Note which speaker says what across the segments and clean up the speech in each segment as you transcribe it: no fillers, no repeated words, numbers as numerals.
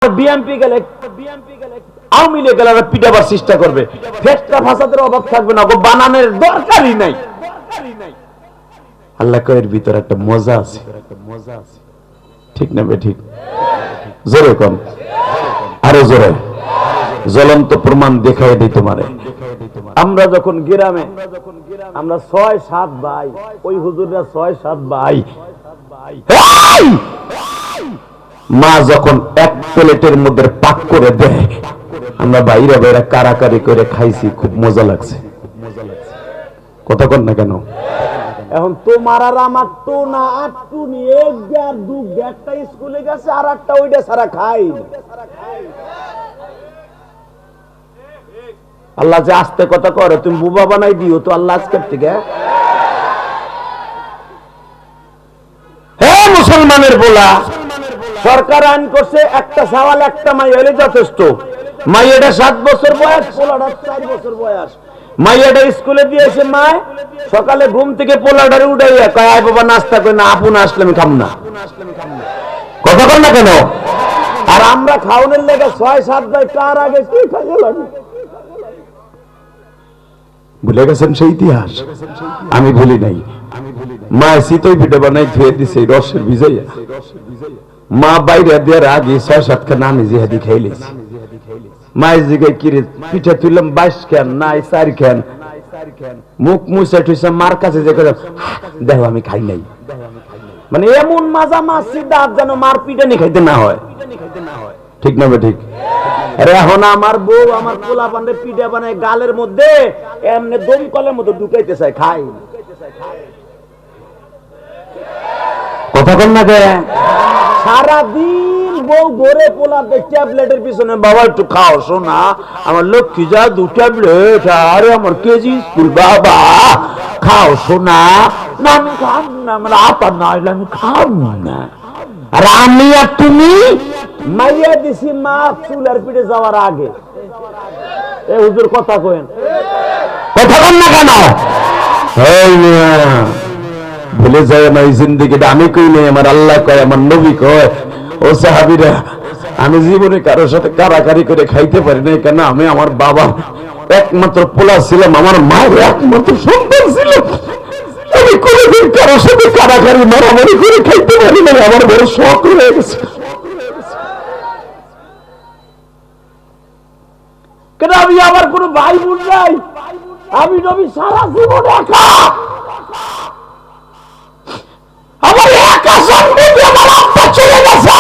Speaker 1: BNP গেলে আওয়ামী লীগ গেলে পিটাবার চেষ্টা করবে, ফেতনা ফাসাদের অভাব থাকবে না, বানানোর দরকারই নাই। আল্লাহ কয়ের ভিতরে একটা মজা আছে, ঠিক না ঠিক? জোরে কোন, আরো জোরে। জ্বলন্ত প্রমাণ দেখাই দিই তোমারে। আমরা যখন গ্রামে, আমরা 6-7 ভাই, ওই হুজুররা 6-7 ভাই, মা যখন এক প্লেটের মধ্যে পাক করে দেয়, আমরা বাইরে বাইরে কারাকারি করে খাইছি, খুব মজা লাগছে। কথা কন না কেন? এখন তোমার আর আমার তো না, আটটু নিয়ে একটা স্কুলে গেছে, আর একটা ওইটা সারা খাই। আল্লাহ যে আস্তে কথা করে, তুমি বুবা বানাই দিও তো আল্লাহ আজকের থেকে। হ্যাঁ মুসলমানের বলা, সরকার আইন করছে একটা সওয়াল একটা মাই হলে যথেষ্ট। মাইয়াটা 7 বছর বয়স, পোলাটা 4 বছর বয়স। মাইয়াটা স্কুলে দিয়েছে, মায় সকালে ঘুম থেকে পোলাটারে উঠাইয়া কয়, আয় বাবা নাস্তা করে না, আপু না আসলে আমি খাম না। কথা বল না কেন? আর আমরা খাওয়ানোর লেগে 6-7 ভাই, কার আগে কি খাই গেলাম? ভুলে গেছেন সেই ইতিহাস? আমি ভুলি নাই। মা শীতই পিঠে বানাই ধুয়ে দিছে রসের ভিজাইয়া, মা বাইরে দেওয়ার আগে 6-7 খান আমি জিহাদি খাইলেছি। মায়ের জিগায় কিরে পিঠা তুললাম 22 খান, নাই 4 খান। মুখ মুছে ঠুইছে, মার কাছে যে দেখো আমি খাই নাই। মানে এমন মাজা মাছি দাঁত যেন মার পিঠা নি খাইতে না হয়, ঠিক না ঠিক? এখন আমার বউ আমার পোলা পান্ডে পিঠা বানায় গালের মধ্যে এমনি দমকলের মধ্যে ঢুকাইতে চায়, খাই। কথা কন না কে? সারাদিন বউ ঘরে পোলা ট্যাবলেটের পিছনে, বাবা একটু খাও শোনা, আমার লক্ষ্মী যা 2 ট্যাবলেট, আরে আমার কেজি স্কুল, বাবা খাও শোনা। না আমি খাব না, আমার আপা না হইলে আমি খাব না। আর আমি আর তুমি মাইয়া দিছি মা চুলার পিঠে যাওয়ার আগে। এ হুজুর কথা কইেন, কথা কন না কেন? ভুলে যায় না এই জিন্দেগিটা। আমি কই নাই, আমার আল্লাহ কয়, আমার নবী কয়, ও সাহাবীরা আমি জীবনে কারোর সাথে কারাকারি করে খাইতে পারি নাই। কেন? আমি আমার বাবা একমাত্র পোলা ছিলাম, আমার মায়ের একমাত্র সন্তান ছিল। আমি কোনোদিন কারোর সাথে কারাকারি মারামারি করে খাইতে পারি না, আমার বড় শখ হয়ে গেছে। কেন? আমি আমার কোনো ভাই বোন নাই, আমি নবী সারা জীবন একা। আমার একা সম্পত্তি, আমার আব্বা চলে গেছে।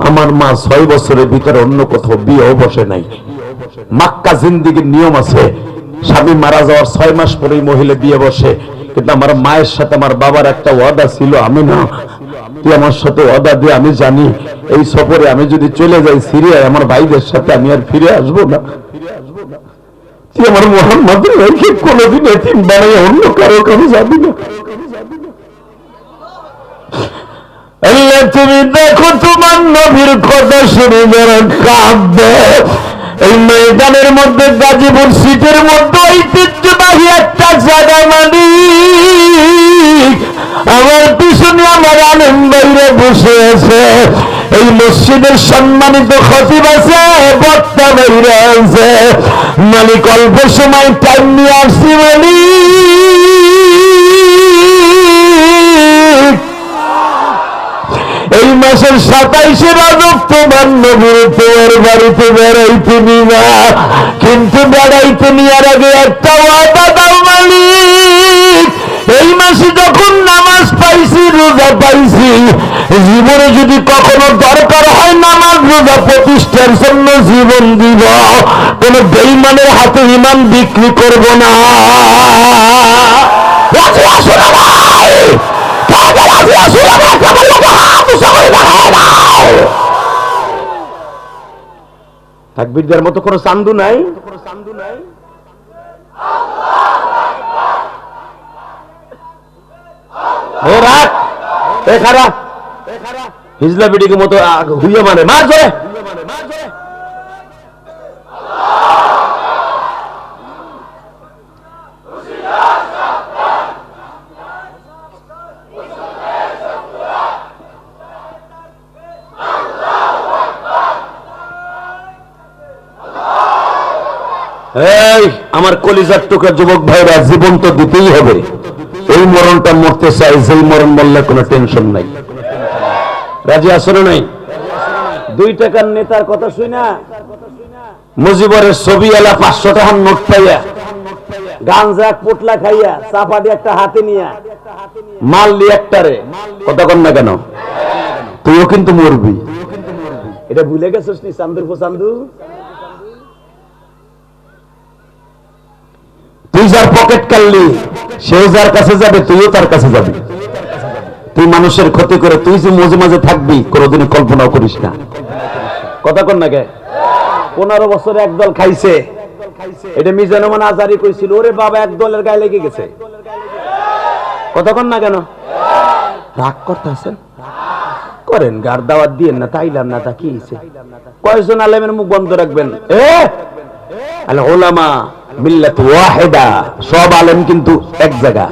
Speaker 1: আমার মা 6 বছরের ভিতরে অন্য কোথাও বিয়েও বসে নাই। মাক্কা জিন্দেগির নিয়ম আছে, স্বামী মারা যাওয়ার 6 মাস পরেই মহিলা বিয়ে বসে। কিন্তু আমার মায়ের সাথে আমার বাবার একটা ওয়াদা ছিল, আমি না, তুই আমার সাথে ওয়াদা দিয়ে, আমি জানি এই সফরে আমি যদি চলে যাই সিরিয়ায় আমার ভাইদের সাথে, আমি আর ফিরে আসবো না। তুই আমার মুহাম্মদের ভাইকে কোনোদিন এতিম বানাই অন্য কারো কাছে যাবি না। আল্লাহ তুমি দেখো তোমার নবীর কথা শুনে যারা কাঁদবে। এই ময়দানের মধ্যে গাজীপুর সিটের মধ্যে ঐতিহ্যবাহী একটা জায়গা মালিক, আমার পিছনে আমার আলেম বাইরে বসে আছে। এই মসজিদের সম্মানিত খতিব আছে, বক্তা বাইরে আছে। মালিক অল্প সময় টাইম নিয়ে আসছি, মালিক এই মাসের 27 রজব তোমার নবীর তোমার বাড়িতে বেড়াইতে নিবা, কিন্তু বেড়াইতে নেওয়ার আগে একটা ওয়াদা দাও মালিক। এই মাসে যখন নামাজ পাইছি, রোজা পাইছি, জীবনে যদি কখনো দরকার হয় নামাজ রোজা প্রতিষ্ঠার জন্য জীবন দিব, কোন বেঈমানের হাতে ঈমান বিক্রি করব না। রাজি আসো না ভাই? তাকবীর দেওয়ার মতো কোন চান্দু নাই? হিজলা বিডিকে মতো হুইয়া মানে মার জোরে। এই আমার কলিজার টুকরা যুবক ভাইরা, জীবন তো দিতেই হবে। এই মরণটা মরতে চাই, যেই মরণ মরলে কোনো টেনশন নাই। রাজি আসলে নাই? 2 টাকার নেতার কথা শুই না, মুজিবরের ছবি এলা 500 টাকার নোট পাইয়া, গাঞ্জা পোটলা খাইয়া, চাপাটি একটা হাতে নিয়া মারলি একটারে, কথা কন না কেন? তুইও কিন্তু মরবি, এটা ভুলে গেছিস নি? চান্দুর চান্দু, তুই যার পকেট কাটলি সেও যার কাছে যাবে, তুইও তার কাছে যাবি। তুই মানুষের ক্ষতি করে তুই যে মাঝে মাঝে থাকবি কোনোদিনই কল্পনাও করিস না, কথা কন না কে? 15 বছরে একদল খাইছে, এটা মিজানুমান আজারি কইছিল, ওরে বাবা এক দলের গায়ে লেগে গেছে, কথা কন না কেন? রাগ করতেছেন, করেন, গার দাওয়াত দিয়েন না, তাইলাম না, তা কি হইছে? কয়জন আলেমের মুখ বন্ধ রাখবেন? আল উলামা মিল্লাত ওয়াহিদা, সব আলেম কিন্তু এক জায়গা,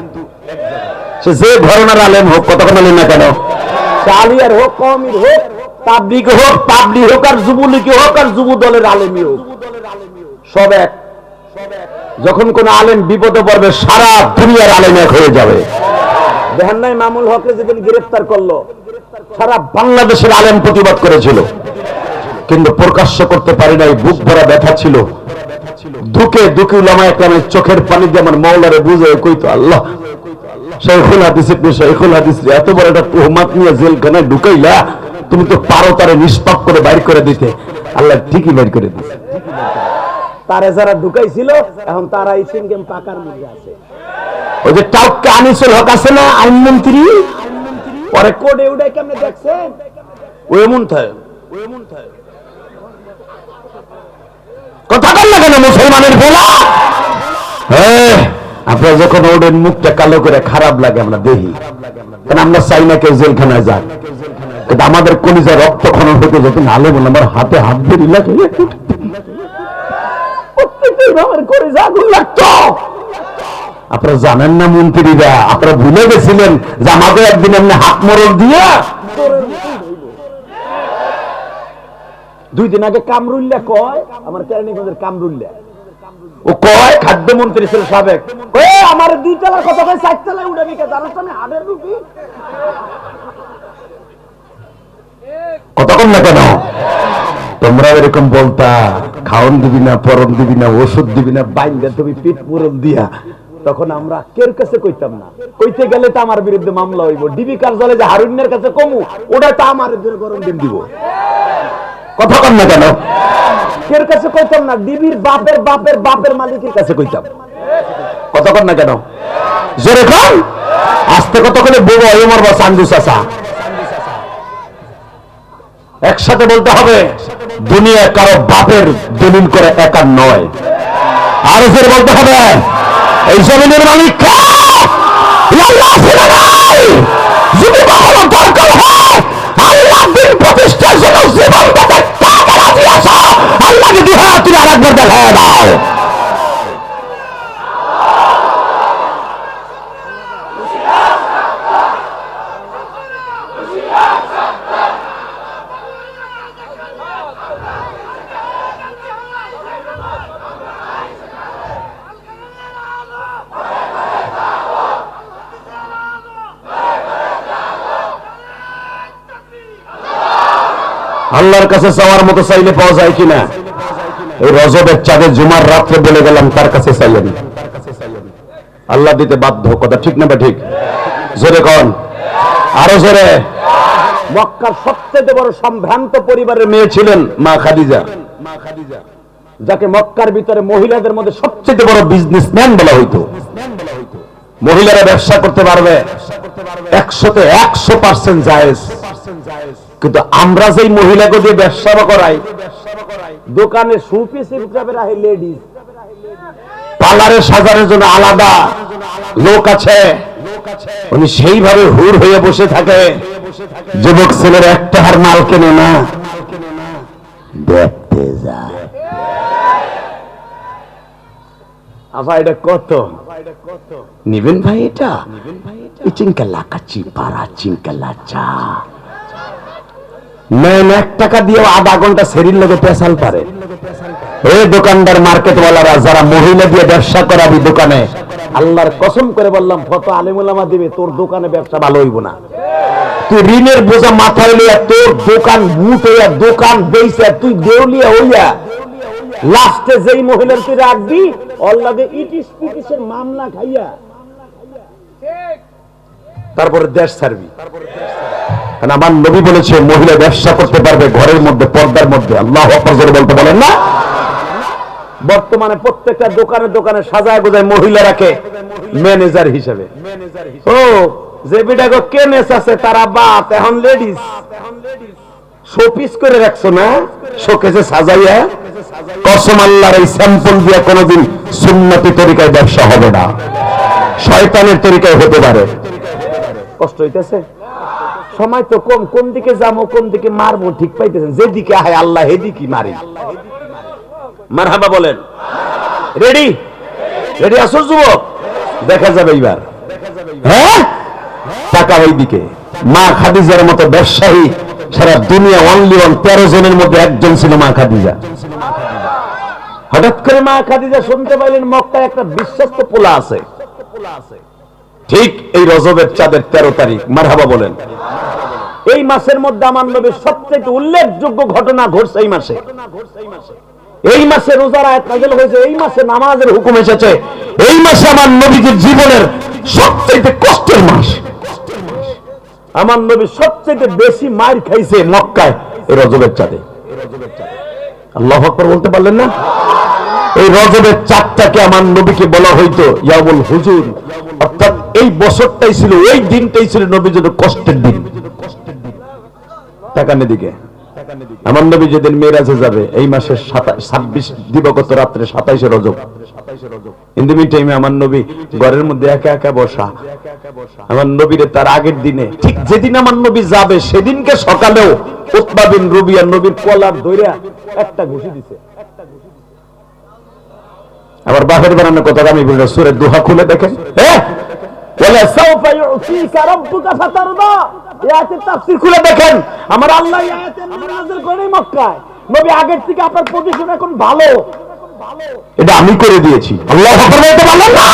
Speaker 1: সে যে ঘরানার আলেম হোক, কথা কন না কেন? আলিয়ার হোক, কওমির হোক, তাবলিগ হোক, তাবলিগ হোক, আর যুবলীগ হোক, আর যুব দলের আলেমই হোক, সব এক। যখন কোন আলেম বিপদে পড়বে সারা দুনিয়ার আলেম এক হয়ে যাবে। দেখেন নাই মামুল হককে যেদিন গ্রেফতার করলো, সারা বাংলাদেশের আলেম প্রতিবাদ করেছিল, কিন্তু প্রকাশ্য করতে পারি নাই, বুক ভরা ব্যথা ছিল। দুকে দুকে উলামা একরামের চোখের পানি দিয়ে আমার মাওলারে বুঝে কইতো, আল্লাহ শাইখুল হাদিস ইবনে শাইখুল হাদিস এত বড় একটা তুহমাত নিয়ে জেলখানায় ঢুকাইলা, তুমি তো পারো তারে নিষ্পাপ করে বাইর করে দিতে। আল্লাহ ঠিকই বাইর করে দিতে। তারে যারা ঢুকাইছিল এখন তারা এই সিঙ্গেম পাকার মধ্যে আছে। ওই যে টাউকা আনিসুল হক আছে না, আইনমন্ত্রী, পরে কোডে উড়াই কেমনে দেখছেন? ও এমন থাকে, কথা বল না কেন মুসলমানের বেলা? হ্যাঁ, আপনারা যখন ওদের মুখটা কালো করে খারাপ লাগে আমরা দেখি, কারণ আমরা চাই না কেউ জেলখানায় যাক, কিন্তু আমাদের কলিজা রক্ত খনন হতে যখন আলেম আমার হাতে হাত ধরে লাগে, আপনারা জানেন না মন্ত্রীরা, আপনারা ভুলে গেছিলেন যে আমাকে একদিন এমনি হাত মরল দিয়া 2 দিন আগে কামরুল্লাহ কয়, আমার কেরানীগঞ্জের কামরুল্লাহ, ও কয় খাদ্যমন্ত্রী ছিল সাবেক, আমার 2 তলার কথা কয় 4 তলায় উঠাবি কে? জানাস আমি হাড়ের রুপি, কতক্ষণ না কেন? তোমরা এরকম বলতা, খাওন দিবি না, পরন দিবি না, ওষুধ দিবি না, বাইন্দা তুমি পিঠ পুরন দিয়া, তখন আমরা কের কাছে কইতাম না, কইতে গেলে তো আমার বিরুদ্ধে মামলা হইব, ডিবি কার্যালয়ে যে হারুন্যের কাছে কমু, ওটা তো আমার গরম দিন দিব, কথা কন না কেন? কের কাছে কইতাম না, ডিবির বাপের বাপের বাপের মালিকের কাছে কইতাম, কথা কন না কেন? জোরে কন, আস্তে কত করে বউ ওমর বা চান্দু চাচা, একসাথে বলতে হবে, দুনিয়া কারো বাপের দলিল করে একা নয়। আর ফের বলতে হবে, এই জমিনের মালিক কে? আল্লাহ। যদি কখনো দরকার হয় আল্লাহ দিন প্রতিষ্ঠার জন্য জীবনটা ত্যাগে রাজি আছো, আল্লাহকে দুই হাত তুলে আরেকবার দেখায় দাও। আল্লাহর কাছে চাওয়ার মতো চাইলে পাওয়া যায় কিনা? এই রজবের চাঁদে জুমার রাত্রে বলে গেলাম, তার কাছে চাইলেন, আল্লাহ দিতে বাধ্য, কথা ঠিক না? ঠিক, জোরে কন, আরো জোরে। মক্কার সবচেয়ে বড় সম্ভ্রান্ত পরিবারের মেয়ে ছিলেন মা খাদিজা, যাকে মক্কার ভিতরে মহিলাদের মধ্যে সবচেয়ে বড় বিজনেসম্যান বলা হইতো। মহিলারা ব্যবসা করতে পারবে 100তে 100% জায়েজ, কিন্তু আমরা যেই মহিলাকে দিয়ে ব্যবসা করাই, দোকানে সুপিস হিসাবে রাখে লেডিস, পার্লারে সাজানোর জন্য আলাদা লোক আছে, উনি সেইভাবে হুর হয়ে বসে থাকে, যুবক ছেলের একটা হার মাল কেনে না, দেখতে যায়। আবার এটা কত নিবেন ভাই? এটা চিঙ্কালা কাচি পাড়া চিঙ্কালা চা নেন, 1 টাকা দিয়ে আধা ঘন্টা সেরির লোকে পেশাল পারে। এই দোকানদার মার্কেটওয়ালারা যারা মহিলা দিয়ে ব্যবসা করাবি দোকানে, আল্লাহর কসম করে বললাম কত আলেম ওলামা দিবে, তোর দোকানে ব্যবসা ভালো হইব না। তুই ঋণের বোঝা মাথায় লইয়া তোর দোকান বুট হইয়া দোকান বেইছে তুই দেউলিয়া হইয়া লাস্টে যেই মহিলার তুই রাখবি ওর লাগে ইটিস পিটিসের মামলা খাইয়া তারপরে দেশ ছাড়বি। কারণ আমার নবী বলেছে মহিলা ব্যবসা করতে পারবে ঘরের মধ্যে পর্দার মধ্যে। আল্লাহু আকবার জোরে বলতে বলেন না? বর্তমানে প্রত্যেকটা দোকানে দোকানে সাজায় গোজায় মহিলা রাখে ম্যানেজার হিসেবে। ও যে বিটাকে কেনেস আছে তারা বাপ এখন লেডিস শোপিস করে রাখছো না শোকেসে সাজাইয়া। কসম আল্লাহর এই স্যাম্পল দিয়ে কোনোদিন সুন্নতি তরিকায় ব্যবসা হবে না, শয়তানের তরিকায় হতে পারে। কষ্ট হইতেছে, সময় তো কম, কোন দিকে যাবো কোন দিকে মারবো ঠিক পাইতেছেন, যেদিকে আয় আল্লাহ হেদিকে মারি। মারহাবা বলেন। রেডি রেডি আসো যুবক, দেখা যাবে এইবার। হ্যাঁ টাকা ওই দিকে। মা খাদিজার মতো ব্যবসায়ী সারা দুনিয়া অনলি ওয়ান 13 জনের মধ্যে একজন ছিল মা খাদিজা। হঠাৎ করে মা খাদিজা শুনতে পাইলেন মক্কায় একটা বিশ্বস্ত পোলা আছে। ঠিক এই রজবের চাঁদের 13 তারিখ। মারহাবা বলেন। এই মাসের মধ্যে আমার নবীর সবচেয়ে উল্লেখযোগ্য ঘটনা ঘটছে এই মাসে। এই মাসে রোজার আয়াত নাযিল হয়েছে, এই মাসে নামাজের হুকুম এসেছে, এই মাসে আমার নবীর জীবনের সবচেয়ে কষ্টের মাস। আমার নবী সবচেয়ে বেশি মার খাইছে মক্কায় এই রজবের চাঁদে। আল্লাহু আকবার বলতে পারলেন না? এই রজবের চাঁদটাকে আমার নবীকে বলা হইতো ইয়াউমুল হুজুর, অর্থাৎ এই বছরটাই ছিল, ওই দিনটাই ছিল নবীর জন্য কষ্টের দিন। তাকানের দিকে আমার নবী যেদিন মেরাজে যাবে এই মাসের 26 দিবগত রাত্রে 27 রজব। ইন দ্য মিন টাইমে আমার নবী ঘরের মধ্যে একা একা বসা। আমার নবীরে তার আগের দিনে ঠিক যেদিন আমার নবী যাবে সেদিনকে সকালেও উতবা বিন রবিয়া নবীর কলার ধইরা একটা ঘুষি দিছে। আবার বাপের বানানোর কথা আমি বলি, সূরা দুহা খুলে দেখেন। হ্যাঁ ওয়ালা সাউফা ইউতিকা রাব্বুকা ফাতারদা, আয়াতের তাফসীর খুলে দেখেন। আমার আল্লাহ এই আয়াতে নাযিল করেন মক্কায়, নবী আগের থেকে আপনার পজিশন এখন ভালো, এটা আমি করে দিয়েছি। আল্লাহু আকবার বলতে পারলেন না?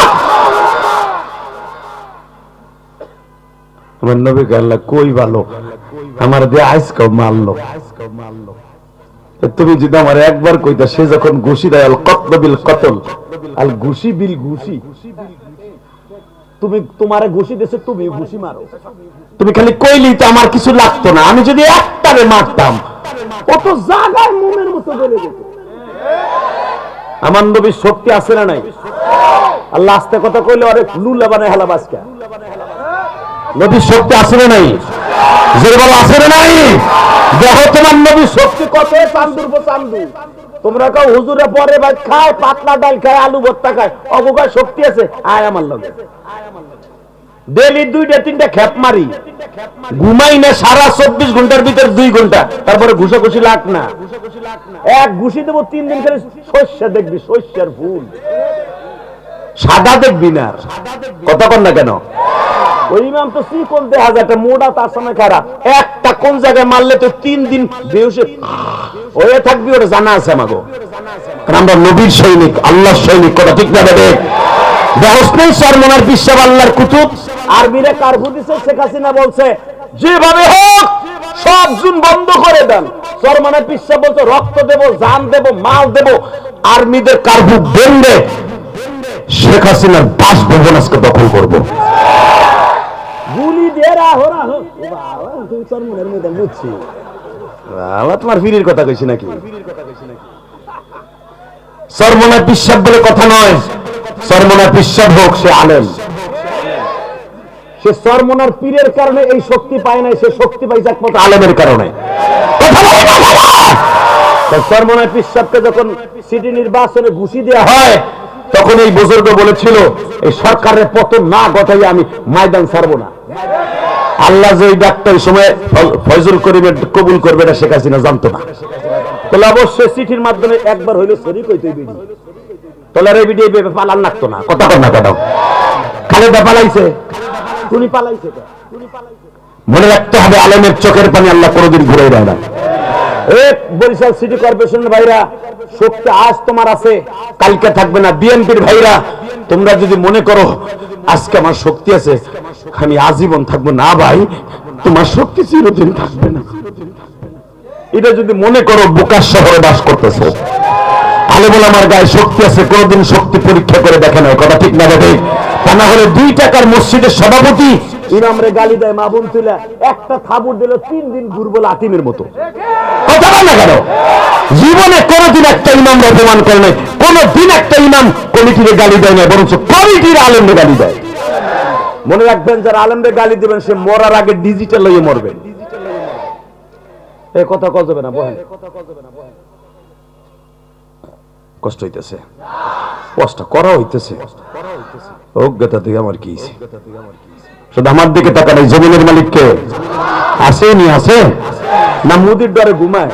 Speaker 1: আমার নবী আল্লাহ কই ভালো, আমার দিয়ে আইসকাও মারলো। তুমি যদি আমার একবার কইতা, সে যখন ঘুষি দেয় আল কতল বিল কতল, আল ঘুষি বিল ঘুষি, তুমি তোমারে ঘুষি দিছে তুমি ঘুষি মারো। তুমি খালি কইলি তো আমার কিছু লাগতো না, আমি যদি একটারে মারতাম কত জায়গায় মোমের মতো বলে দিত। আমার নবীর শক্তি আছে না নাই? আল্লাহ আস্তে কথা কইলে আরে লুলা বানায় হালা বাসকা। নবীর শক্তি আছে না নাই? জোরে বলো আছে না নাই? দেখো তোমার নবীর শক্তি কত। চান্দুর পর চান্দু তোমরা কাউ হুজুরে পরে ভাত খায়, পাতলা ডাল খায়, আলু ভর্তা খায়, অবকার শক্তি আছে। আয় আমার লগে ডেলি 2-3টা খেপ মারি, ঘুমাই না সারা 24 ঘন্টার ভিতর 2 ঘন্টা, তারপরে ঘুষাঘুষি লাগ না। এক ঘুষি দেবো 3 দিন খেলে শস্যা দেখবি, শস্যের ফুল সাদা দেখবি না। কথা কন না কেন? ওই ইমাম তো কোন দেখা যায় মোড়া, তার সামনে খারাপ একটা কোন জায়গায় মারলে তো 3 দিন বেহুশে হয়ে থাকবি, ওটা জানা আছে আমাগো। কারণ আমরা নবীর সৈনিক, আল্লাহর সৈনিক। কথা ঠিক না বেদে? দেহস্নেই সরমনার বিশ্বাস আল্লাহর কুতুব। আর্মিরে কারফু দিছে, শেখ হাসিনা বলছে যেভাবে হোক সব জুন বন্ধ করে দেন। সরমনার বিশ্বাস বলছে রক্ত দেব, জান দেব, মাল দেব, আর্মিদের কারফু বন্ধে শেখ হাসিনার বাসভবন আজকে দখল করব। গুলি দেরা হোরা হোক তুমি সরমনের মধ্যে বুঝছি। আমার তোমার ফিরির কথা কইছি নাকি? সরমনার বিশ্বাস বলে কথা নয়। সরমনার বিশ্বাস হোক, সে আলেম, সে সরমনার পীরের কারণে এই শক্তি পায় নাই, সে শক্তি পাইছে একমাত্র আলেমের কারণে। সরমনার বিশ্বাসকে যখন সিটি নির্বাচনে ঘুষি দেওয়া হয় তখন এই বুজুর্গ বলেছিল এই সরকারের পতন না ঘটাই আমি ময়দান ছাড়বো না। আল্লাহ যে ডাক্তার সময় ফয়জুল করিমের কবুল করবে না শেখ হাসিনা জানতো না। তাহলে অবশ্যই চিঠির মাধ্যমে একবার হইলো সরি কইতে বিডি, তাহলে এই বিডি এইভাবে পালান লাগতো না। কথা কর না কেন? খালেদা পালাইছে, তুমি পালাইছে। মনে রাখতে হবে আলেমের চোখের পানি আল্লাহ কোনোদিন ঘুরে দেয় না। বরিশাল সিটি কর্পোরেশনের ভাইরা, শক্তি আজ তোমার আছে, কালকে থাকবে না। বিএনপির ভাইরা, তোমরা যদি মনে করো আজকে আমার শক্তি আছে, আমি আজীবন থাকবো, না ভাই, তোমার শক্তি চিরদিন থাকবে না। এটা যদি মনে করো বোকার শহরে বাস করতেছো। আলেমুল আমার গায়ে শক্তি আছে, কোনদিন শক্তি পরীক্ষা করে দেখে নাই, কথা ঠিক না দেখে। তা না হলে 2 টাকার মসজিদের সভাপতি ইমামরে গালি দেয়, মা বোন তুলে একটা থাবুর দিল, 3 দিন ঘুরবো লাতিমের মতো। কথা বল না কেন? জীবনে কোনদিন একটা ইমাম অপমান করে নাই, কোনদিন একটা ইমাম কমিটির গালি দেয় না, বরঞ্চ কমিটির আলেমরে গালি দেয়। মনে রাখবেন, যারা আলেমরে গালি দিবেন সে মরার আগে ডিজিটাল হয়ে মরবেন। এই কথা কল যাবে না, বলেন। কষ্ট হইতেছে, কষ্ট করা হইতেছে, অজ্ঞতা থেকে আমার কি শুধু আমার দিকে টাকা নাই। জমিনের মালিককে আসেনি, আসে না মুদির ডরে ঘুমায়?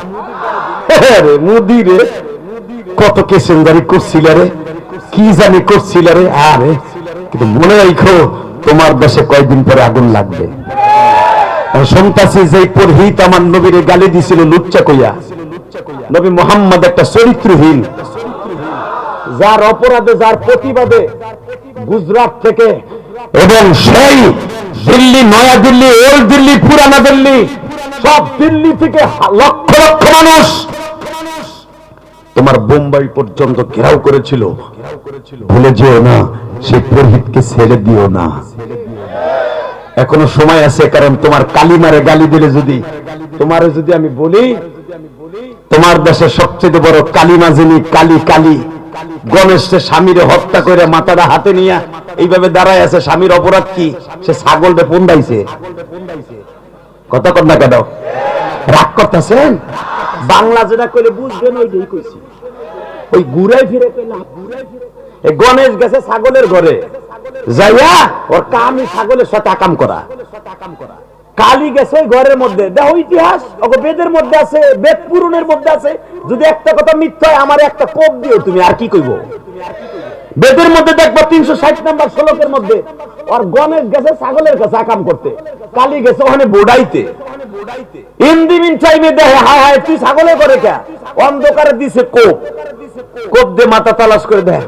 Speaker 1: মুদির কত কেসেন্দারি করছিল রে, কি জানি করছিল রে। আরে কিন্তু মনে রাখো, তোমার দেশে কয়েকদিন পরে আগুন লাগবে। শুনতাছি যে পুরোহিত আমার নবীরে গালি দিছিল লুচ্চা কইয়া। নবী মুহাম্মদ একটা চরিত্রহীন, যার অপরাধে, যার প্রতিবাদে গুজরাট থেকে এবং সেই দিল্লি, নয়া দিল্লি, ওল্ড দিল্লি, পুরানা দিল্লি, সব দিল্লি থেকে লক্ষ লক্ষ মানুষ তোমার বোম্বাই পর্যন্ত ঘেরাও করেছিল। ভুলে যেও না, সেই পুরোহিতকে ছেড়ে দিও না, এখনো সময় আছে। কারণ তোমার কালিমারে গালি দিলে, যদি তোমারে যদি আমি বলি, তোমার দেশে সবচেয়ে বড় কালিমা যিনি, কালী কালী, গণেশকে স্বামীরে হত্যা করে মাথাটা হাতে নিয়ে এইভাবে দাঁড়ায় আছে। স্বামীর অপরাধ কি? সে ছাগলটা পুন্দাইছে। কথা কর না কেন? রাগ করতেছেন? বাংলা যেটা কইলে বুঝবেন ওইটাই কইছি। ওই ঘুরাই ফিরে কইলাম, গণেশ গেছে ছাগলের ঘরে যাইয়া, ওর কামই ছাগলের সাথে আকাম করা। কালী গেছে ওই ঘরের মধ্যে, দেখো ইতিহাস বেদের মধ্যে আছে, বেদ পুরাণের মধ্যে আছে। যদি একটা কথা মিথ্যা হয়, আমার একটা কোপ দিও তুমি, আর কি কইব? বেদের মধ্যে দেখবো 360 নম্বর শ্লোকের মধ্যে, আর গণেশ গেছে ছাগলের কাছে আকাম করতে, কালী গেছে ওখানে বোড়াইতে। ইন দি মিন টাইমে দেখে, হায় হায় তুই ছাগলে করে কে? অন্ধকারে দিছে কোপ, কোপ দিয়ে মাথা তালাশ করে দেয়।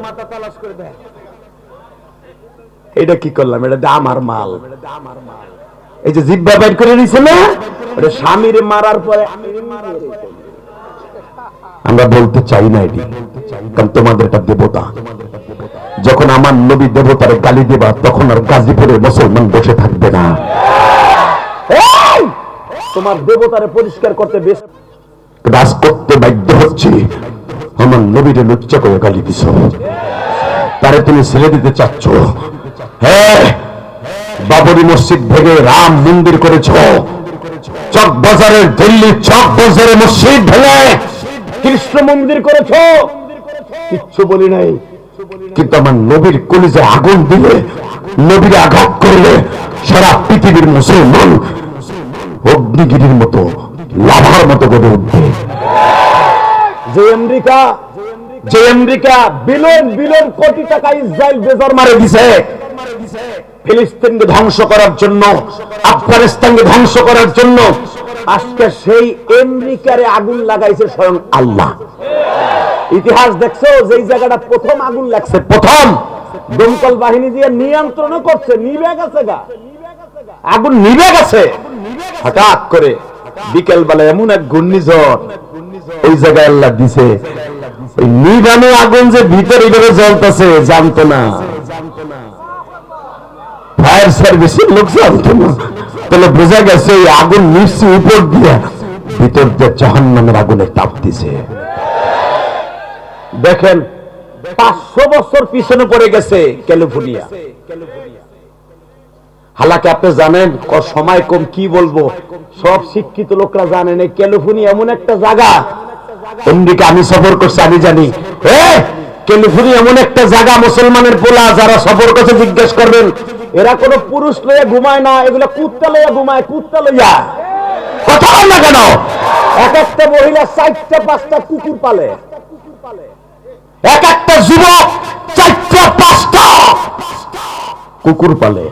Speaker 1: এটা কি করলাম? এটা আমার মাল। এই যে জিব্বা বের করে দিছে না, ওটা স্বামীর মারার পরে আমরা বলতে চাই না এটি, কারণ তোমাদের এটা দেবতা। যখন আমার নবী দেবতার গালি দেবা, তখন আর গাজীপুরের মুসলমান বসে থাকবে না। তোমার দেবতারে পরিষ্কার করতে বেশ রাজ করতে বাধ্য হচ্ছে। আমার নবীরে লুচ্চা করে গালি দিছ, তারে তুমি ছেড়ে দিতে চাচ্ছ। হ্যাঁ, বাবরি মসজিদ ভেঙে রাম মন্দির করেছ, চক বাজারের দিল্লি চক বাজারে মসজিদ ভেঙে কৃষ্ণ মন্দির করেছ, কিচ্ছু বলি নাই। কিন্তু আমার নবীর কলিজায় আগুন দিলে, নবীর আঘাত করলে, সারা পৃথিবীর মুসলমান অগ্নিগিরির মতো, লাভার মতো গড়ে উঠবে। যে আমেরিকা বিলিয়ন বিলিয়ন কোটি টাকা ইসরায়েল বেজর মারে দিছে ফিলিস্তিনকে ধ্বংস করার জন্য, আফগানিস্তানকে ধ্বংস করার জন্য, আজকে সেই আমেরিকারে আগুন লাগাইছে স্বয়ং আল্লাহ। ইতিহাস দেখছো, যেই জায়গাটা প্রথম আগুন লাগছে, প্রথম দমকল বাহিনী দিয়ে নিয়ন্ত্রণ করছে, নিভে গেছে গা, আগুন নিভে গেছে। হঠাৎ করে বিকেল বেলা এমন এক ঘূর্ণিঝড় ওই জায়গায় আল্লাহ দিছে, ওই নিভানো আগুন যে ভিতরে এইভাবে জ্বলতেছে জানতো না, ফায়ার সার্ভিসের লোক জানতো না। তাহলে বোঝা গেছে ওই আগুন নিশ্চয় উপর দিয়ে ভিতর দিয়ে জাহান্নামের আগুনে তাপ দিছে। দেখেন 500 বছর পিছনে পড়ে গেছে ক্যালিফোর্নিয়া। হালাকি আপনি জানেন, সময় কম, কি বলবো, সব শিক্ষিত লোকরা জানেন এই ক্যালিফোর্নিয়া এমন একটা জায়গা। আমেরিকা আমি সফর করছি, আমি জানি ক্যালিফোর্নিয়া এমন একটা জায়গা, মুসলমানের পোলা যারা সফর করছে জিজ্ঞেস করবেন, এরা কোন পুরুষ লইয়া ঘুমায় না, এগুলো কুত্তা লইয়া ঘুমায়, কুত্তা লইয়া। কথা বল না কেন? এক একটা মহিলা 4টা 5টা কুকুর পালে, এক একটা যুবক 4টা 5টা কুকুর পালে।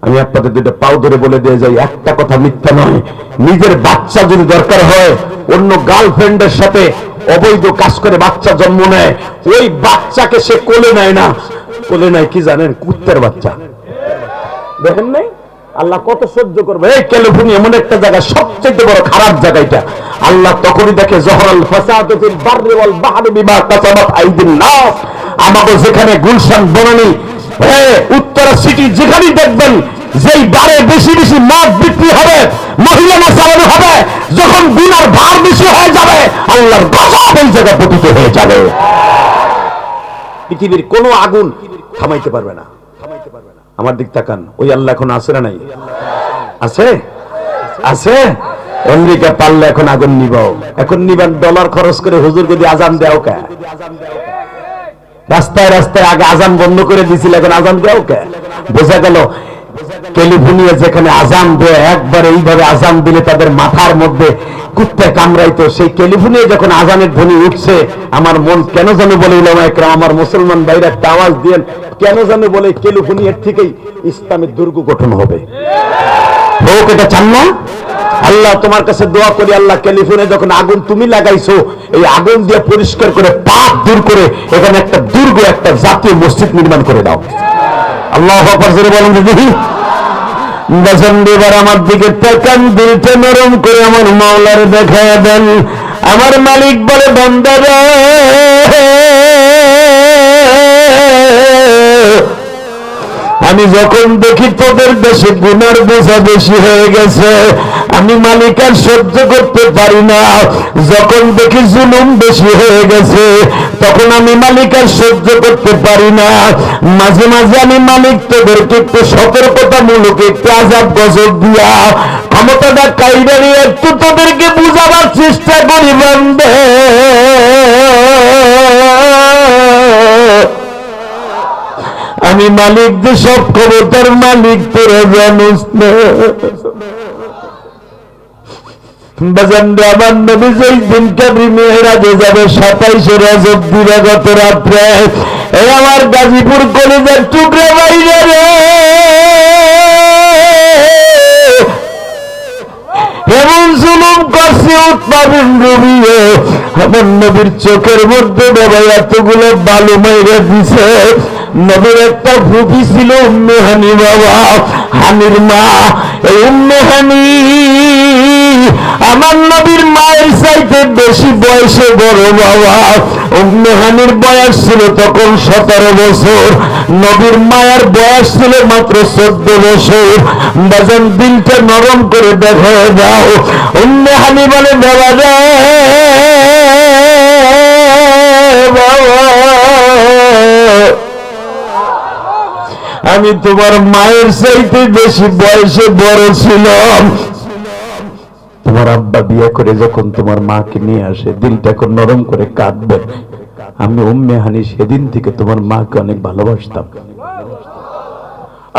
Speaker 1: আমি আপনাদের দুইটা পাও ধরে বলে দিয়ে যাই, একটা কথা মিথ্যা নয়, নিজের বাচ্চা যদি দরকার হয় অন্য গার্লফ্রেন্ডের সাথে অবৈধ কাজ করে বাচ্চা জন্ম নেয়, ওই বাচ্চাকে সে কোলে নেয় না, কোলে নেয় কি জানেন? কুত্তের বাচ্চা। দেখেন নাই আল্লাহ কত সহ্য করবে? এই ক্যালিফোর্নিয়া এমন একটা জায়গা, সবচেয়ে বড় খারাপ জায়গাটা। আল্লাহ তখনই দেখে জহরাল ফাসাদু ফিল বাররি ওয়াল বাহরি বিমা কাসাবাত আইদিন নাস। আমাদের যেখানে গুলশান বনানী, উত্তরা সিটি, যেখানেই দেখবেন যেই বারে বেশি বেশি মদ বিক্রি হবে, মহিলা নাচানো হবে, যখন গুনার ভার বেশি হয়ে যাবে, আল্লাহর গজব ওই জায়গা পতিত হয়ে যাবে। পৃথিবীর কোনো আগুন থামাইতে পারবে না। আমার দিক তাকান, ওই আল্লাহ এখন আছে না নাই? আছে, আছে। আমেরিকা পারলে এখন আগুন নিবাও, এখন নিবান ডলার খরচ করে হুজুর যদি আজান দেও কে? রাস্তায় রাস্তায় আগে আজান বন্ধ করে দিছিল, এখন আজান দেও কে? বোঝা গেল ক্যালিফোর্নিয়া যেখানে আজান দেয়, একবার এইভাবে আজান দিলে তাদের মাথার মধ্যে কুত্তে কামড়াইতো। সেই ক্যালিফোর্নিয়া যখন আজানের ধ্বনি উঠছে, আমার মন কেন যেন বলে, উলামা একরাম আমার মুসলমান ভাইরা একটা আওয়াজ দিয়েন, কেন যেন বলে ক্যালিফোর্নিয়ার থেকেই ইসলামের দুর্গ গঠন হবে। হোক, এটা চান না? আল্লাহ তোমার কাছে দোয়া করি, আল্লাহ ক্যালিফোর্নিয়া যখন আগুন তুমি লাগাইছো, এই আগুন দিয়ে পরিষ্কার করে পাপ দূর করে এখানে একটা দুর্গ, একটা জাতীয় মসজিদ নির্মাণ করে দাও। আল্লাহু আকবার জোরে বলেন দেখি। আমার দিকে তাকান, দিলটা নরম করে আমার মাওলার দেখায় দেন। আমার মালিক বলে, বান্দারা আমি যখন দেখি তোদের দেশে গুনার বোঝা বেশি হয়ে গেছে, আমি মালিক আর সহ্য করতে পারি না। যখন দেখি জুলুম বেশি হয়ে গেছে, তখন আমি মালিক আর সহ্য করতে পারি না। মাঝে মাঝে আমি মালিক তোদেরকে একটু সতর্কতামূলক একটু আযাব গজব দিয়া ক্ষমতাটা কাইরা নিয়ে একটু তোদেরকে বুঝাবার চেষ্টা করি। বান্দা আমি মালিক, যে সব ক্ষমতার মালিক তোরা জানিস না। আমার নবী যেই দিন কাবরি মেহরাজে যাবে, 27 রজব দিবাগত রাত্রে, আমার গাজীপুর কলেজের টুকরা বাইরে রে, এমন জুলুম করছে উৎপাদন রবিয়ে, আমার নবীর চোখের মধ্যে বাবা এতগুলো বালু মাইরা দিছে। নবীর একটা ফুফি ছিল উম্মে হানি, বাবা হানির মা। এই উম্মে হানি আমার নবীর মায়ের চাইতে বেশি বয়সে বড় বাবা। উম্মে হানির বয়স ছিল তখন 17 বছর, নবীর মায়ের বয়স ছিল মাত্র 14 বছর। বাজান দিলটা নরম করে দেখা দাও। উম্মে হানি বলে, বাবা রে বাবা, আমি তোমার মায়ের চাইতে বেশি বয়সে বড় ছিলাম। তোমার আব্বা বিয়ে করে যখন তোমার মাকে নিয়ে আসে, দিলটা এখন নরম করে কাঁদবে। আমি উম্মে হানি সেদিন থেকে তোমার মাকে অনেক ভালোবাসতাম।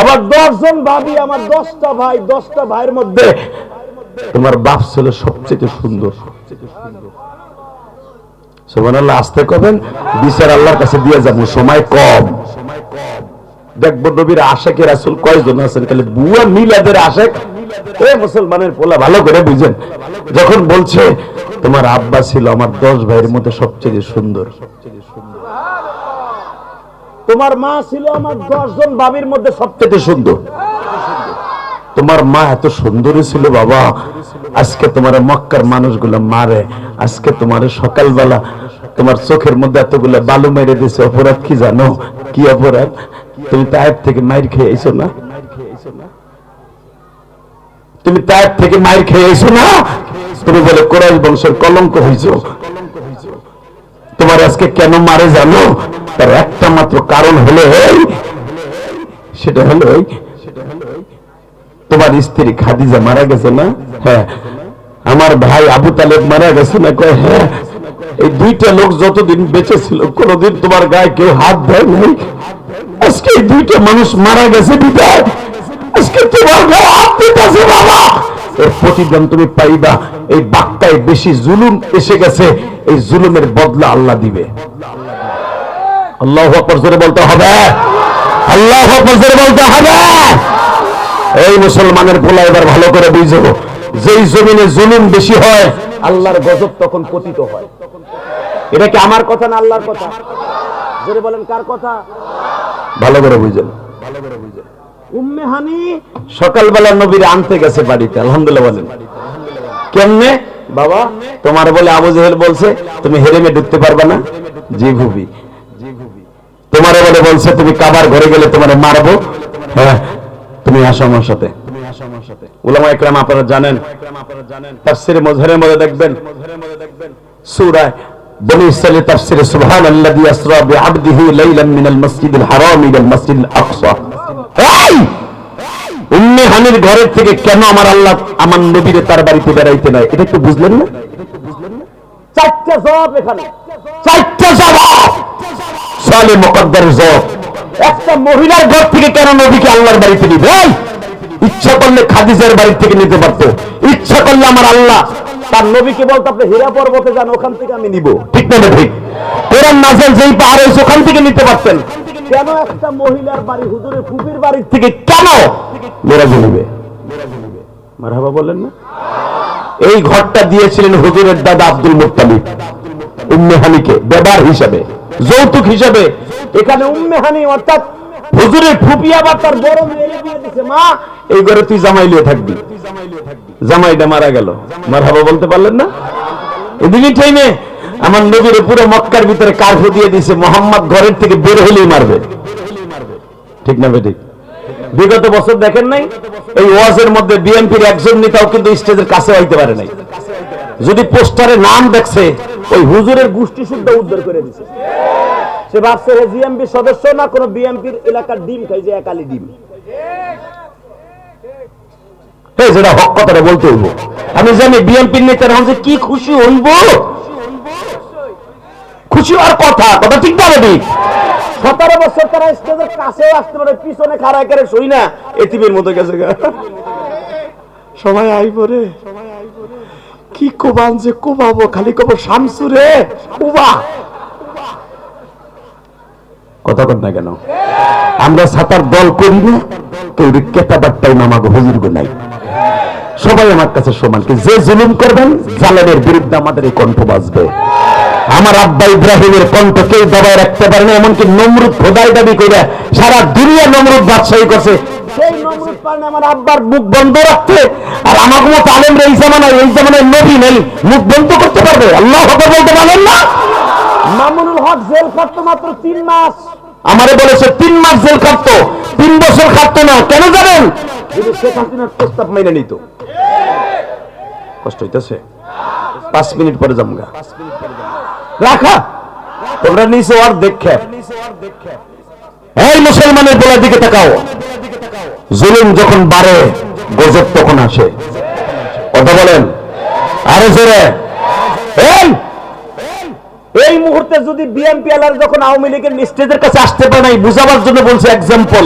Speaker 1: আমার 10 জন ভাবি, আমার 10টা ভাই, 10টা ভাইয়ের মধ্যে তোমার বাপ ছিল সবচেয়ে সুন্দর। সুবহানাল্লাহ, আসতে কবেন, বিচার আল্লাহর কাছে দিয়ে যাবো, সময় কম। দেখবো নবীর আশেকে রাসূল কয়জন আছেন, খালি বুয়া মিলাদের আশেক। এ মুসলমানের পোলা ভালো করে বুঝেন, যখন বলছে তোমার আব্বা ছিল আমার 10 ভাইয়ের মধ্যে সবচেয়ে সুন্দর, তোমার মা ছিল আমার 10 জন ভাবির মধ্যে সবচেয়ে সুন্দর। তোমার মা এত সুন্দরী ছিল বাবা, আজকে তোমার মক্কার মানুষগুলো মারে। আজকে তোমার সকালবেলা তোমার চোখের মধ্যে এতগুলো বালু মেরে দিয়েছে। অপরাধ কি জানো? কি অপরাধ? তুমি তায়েব থেকে মাইর খেয়ে আইছো না? তুমি তায়েব থেকে মাইর খেয়ে আইছো না? তুমি বলে কুরাইশ বংশের কলঙ্ক হইছো। তোমার আজকে কেন মারে জানো? তার একটা মাত্র কারণ হলো, সেটা হলো তোমার স্ত্রী খাদিজা মারা গেছে না? হ্যাঁ। আমার ভাই আবু তালেব মারা গেছে না? কয় হ্যাঁ। এই দুইটা লোক যতদিন বেঁচে ছিল কোনদিন তোমার গায়ে কেউ হাত দেয় নাই। আজকে এই দুইটা মানুষ মারা গেছে বিদায় আজকে তোমার গায়ে হাত দিতেছে বাবা। এর প্রতিদান তুমি পাইবা। এই বাক্কায় বেশি জুলুম এসে গেছে, এই জুলুমের বদলা আল্লাহ দিবে। আল্লাহু আকবার জোরে বলতে হবে, আল্লাহু আকবার জোরে বলতে হবে। এই মুসলমানের পোলা এবার ভালো করে বুঝো, যেই জমিনে জুলুম বেশি হয় আল্লাহর গজব তখন পতিত হয়। এটা কি আমার কথা না আল্লাহর কথা? জোরে বলেন কার কথা? ভালো করে বুঝেন। উম্মে হানি সকালবেলা নবীর আনতে গেছে বাড়িতে, আলহামদুলিল্লাহ বলেন। কেমনে? বাবা তোমার বলে আবু জেহেল বলছে তুমি হেরেমে ঢুকতে পারবে না। জি ভুবি। তোমারে বলে বলছে তুমি কাবার ঘরে গেলে তোমারে মারবো। হ্যাঁ তুমি আসো আমার সাথে। উলামা ইকরাম আপনারা জানেন, তাফসীরে মুজহারের মধ্যে দেখবেন সূরা বনী ইসরাঈল তাফসীরে সুবহানাল্লাযী আসরা বিআবদিহি লাইলান মিনাল মাসজিদিল হারাম ইলাল মাসজিদিল আকসা। এই উম্মে হানির ঘরের থেকে কেন আমার আল্লাহ আমার নবীরে তার বাড়িতে বেড়াইতে নাই, এটা একটু বুঝলেন না? চারটা জবাব এখানে, চারটা জবাব সালে মুকদ্দারের জবাব। একটা মহিলার ঘর থেকে কেন নবীকে আল্লাহর বাড়িতে নিবে? ইচ্ছা করলে খাদিজার বাড়ি থেকে নিতে পারতো, ইচ্ছা করলে আমার আল্লাহ তার নবীকে বলতো আপনি হীরা পর্বতে যান, ওখান থেকে আমি নিব। ঠিক না? ঠিক। কোরআন নাযিল যেই পাহাড়ে ওখান থেকে নিতে পারতেন, কেন একটা মহিলার বাড়ি হুজুরের ফুপির বাড়ি থেকে কেন মেরাজে নিবে? মারহাবা বলেন না? এই ঘরটা দিয়েছিলেন হুজুরের দাদা আব্দুল মুত্তালিব উম্মে হানিকে ব্যবহার হিসাবে, যৌতুক হিসাবে। এখানে উম্মে হানি অর্থাৎ হুজুরের ফুপি আবার তার বড় মেয়ে দিয়ে দিয়েছে, মা এই ঘরে তুই জামাই লিয়ে থাকবি। জামাইটা মারা গেল, মারহাবা বলতে পারলেন না? এদিকে টাইমে আমার নবীর পুরো মক্কার ভিতরে কারফিউ দিয়ে দিয়েছে, মোহাম্মদ ঘরের থেকে বের হলেই মারবে। ঠিক না বেঠিক? বিগত বছর দেখেন নাই এই ওয়াজের মধ্যে বিএনপির একজন নেতাও কিন্তু স্টেজের কাছে হইতে পারে নাই। যদি পোস্টারে নাম দেখছে ওই হুজুরের গোষ্ঠী শুদ্ধ উদ্ধার করে দিছে। সে ভাবছে জিএমপি সদস্য না, কোন বিএনপির এলাকার ডিম খাই, যে একালি ডিম। যেটা হক কথাটা বলতে হইব। আমি জানি বিএনপির নেতারা হচ্ছে কি খুশি হইব, খুশি হওয়ার কথা, কথা ঠিক বলে ঠিক। 17 বছর তারা স্টেজের কাছেও আসতে পারে, পিছনে খাড়ায় করে সই না, এতিমের মতো গেছে। সময় আইব রে, কি কোবান যে কোবাবো, খালি কব শামসুরে কোবা। কথা কর না কেন? আমরা ছাতার দল করি না, কেউ কেতাবারটাই নামাগো হুজুর গো নাই। সবাই আমার কাছে সমান, যে জুলুম করবেন জালেমের বিরুদ্ধে আমাদের এই কণ্ঠ বাজবে। আমার আব্বা ইব্রাহিমের কণ্ঠ কেউ দবায় রাখতে পারে না, এমনকি নমরুদ খোদাই দাবি করে সারা দুনিয়া নমরুদ বাদশাহী করছে, সেই নমরুদ পারে না আমার আব্বার মুখ বন্ধ রাখতে। আর আমার মতো আলেমরা এই জামানায় নবী নেই, মুখ বন্ধ করতে পারবে? আল্লাহু আকবার বলতে পারবেন না? মামুনুল হক জেল খাটতো মাত্র 3 মাস। আমারে বলেছে 3 মাস জেল খাটতো, 3 বছর খাটতো না। কেন জানেন? যদি শেখ হাসিনার প্রস্তাব মাইনে নিত। কষ্ট হইতেছে? 5 মিনিট পরে জামগা রাখা তোমরা নিচে আর দেখে। এই মুসলমানের বলার দিকে তাকাও, জুলুম যখন বাড়ে গজব তখন আসে। কথা বলেন আরো জোরে। এই মুহূর্তে যদি বিএনপি এলার যখন আওয়ামী লীগের স্টেজের কাছে আসতে পারে নাই, বুঝাবার জন্য বলছে এক্সাম্পল,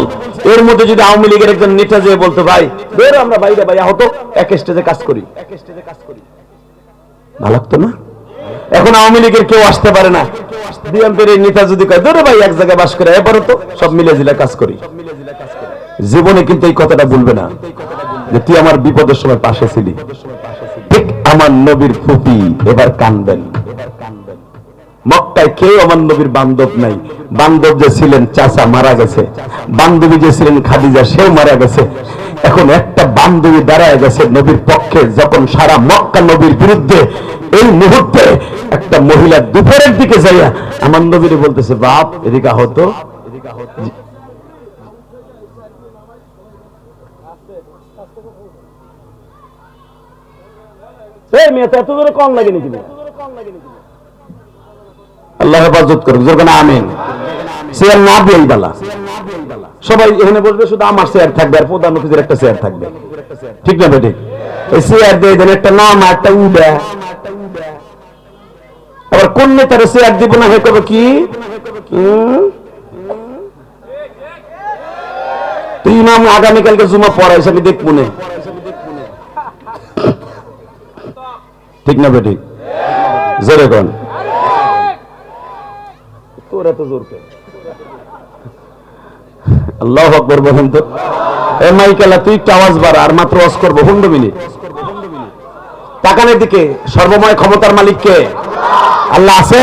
Speaker 1: এর মধ্যে যদি আওয়ামী লীগের একজন নেতা যে বলতো ভাই বের আমরা বাইরে ভাই হতো এক স্টেজে কাজ করি, ভালো লাগতো না? এখন আওয়ামী লীগের কেউ আসতে পারে না, বিএনপির এই নেতা যদি কয় ধরে ভাই এক জায়গায় বাস করে এবারও তো সব মিলে জিলে কাজ করি, জীবনে কিন্তু এই কথাটা বলবে না যে তুই আমার বিপদের সময় পাশে ছিলি। ঠিক আমার নবীর ফুপি এবার কানবেন। মক্কায় কেউ আমার নবীর বান্ধব নাই, বান্ধব যে ছিলেন চাচা মারা গেছে, বান্ধবী যে ছিলেন খাদিজা সেও মারা গেছে। এখন একটা বান্ধবী দাঁড়ায় গেছে নবীর পক্ষে, যখন সারা মক্কা নবীর বিরুদ্ধে। এই মুহূর্তে একটা মহিলা দুপুরের দিকে যাইয়া আমার নবীরে বলতেছে বাপ এদিকে হতো। এত জোরে কম লাগে নাকি? আল্লাহ হেফাজত করুক, যখন আমিন। চেয়ার না দিই বালা, সবাই এখানে বসবে, শুধু আমার চেয়ার থাকবে আর প্রধান অফিসের একটা চেয়ার থাকবে। ঠিক না বেঠিক? এই চেয়ার দিয়ে দেন একটা নাম আর একটা উডা। আবার কোন নেতারে চেয়ার দিব না হয়ে কবে কি তুই নাম আগামীকালকে জুমা পড়াইছ আমি দেখ মনে। ঠিক না বেঠিক? জোরে কোন তোর এত জোর পেয়ে আল্লাহু আকবার বলেন তো। এ মাইকেলা তুই একটু আওয়াজ বাড়া, আর মাত্র ওয়াজ করবো 15 মিনিট। তাকানের দিকে। সর্বময় ক্ষমতার মালিক কে? আল্লাহ আছে?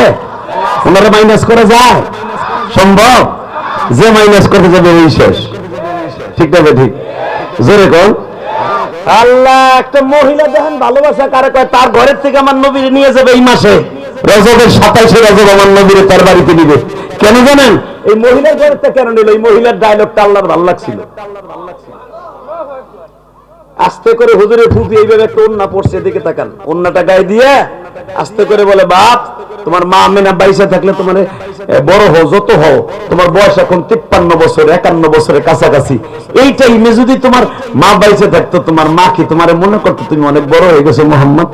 Speaker 1: ওনারা মাইনাস করে যায় সম্ভব? যে মাইনাস করতে যাবে ওই শেষ। ঠিক না ঠিক? জোরে কোন আল্লাহ। একটা মহিলা দেখেন ভালোবাসা কারে কয়, তার ঘরের থেকে আমার নবীরে নিয়ে যাবে এই মাসে রজবের 27 রজব আমার নবীরে তার বাড়িতে নিবে। কেন জানেন? এই মহিলার ঘরের থেকে কেন নিল? এই মহিলার ডায়লগটা আল্লাহর ভালো লাগছিল। আস্তে করে হুজুরের ফুফি এইভাবে একটা ওন্না পড়ছে, দিকে তাকান, ওন্নাটা গায়ে দিয়ে আস্তে করে বলে, বাপ তোমার মা আমেনা বাইসা থাকলে তোমার বড় হও, যত হও, তোমার বয়স এখন 53 বছর 51 বছরের কাছাকাছি, এই টাইমে যদি তোমার মা বাইসা থাকতো, তোমার মা কি তোমার মনে করতো তুমি অনেক বড় হয়ে গেছো মোহাম্মদ?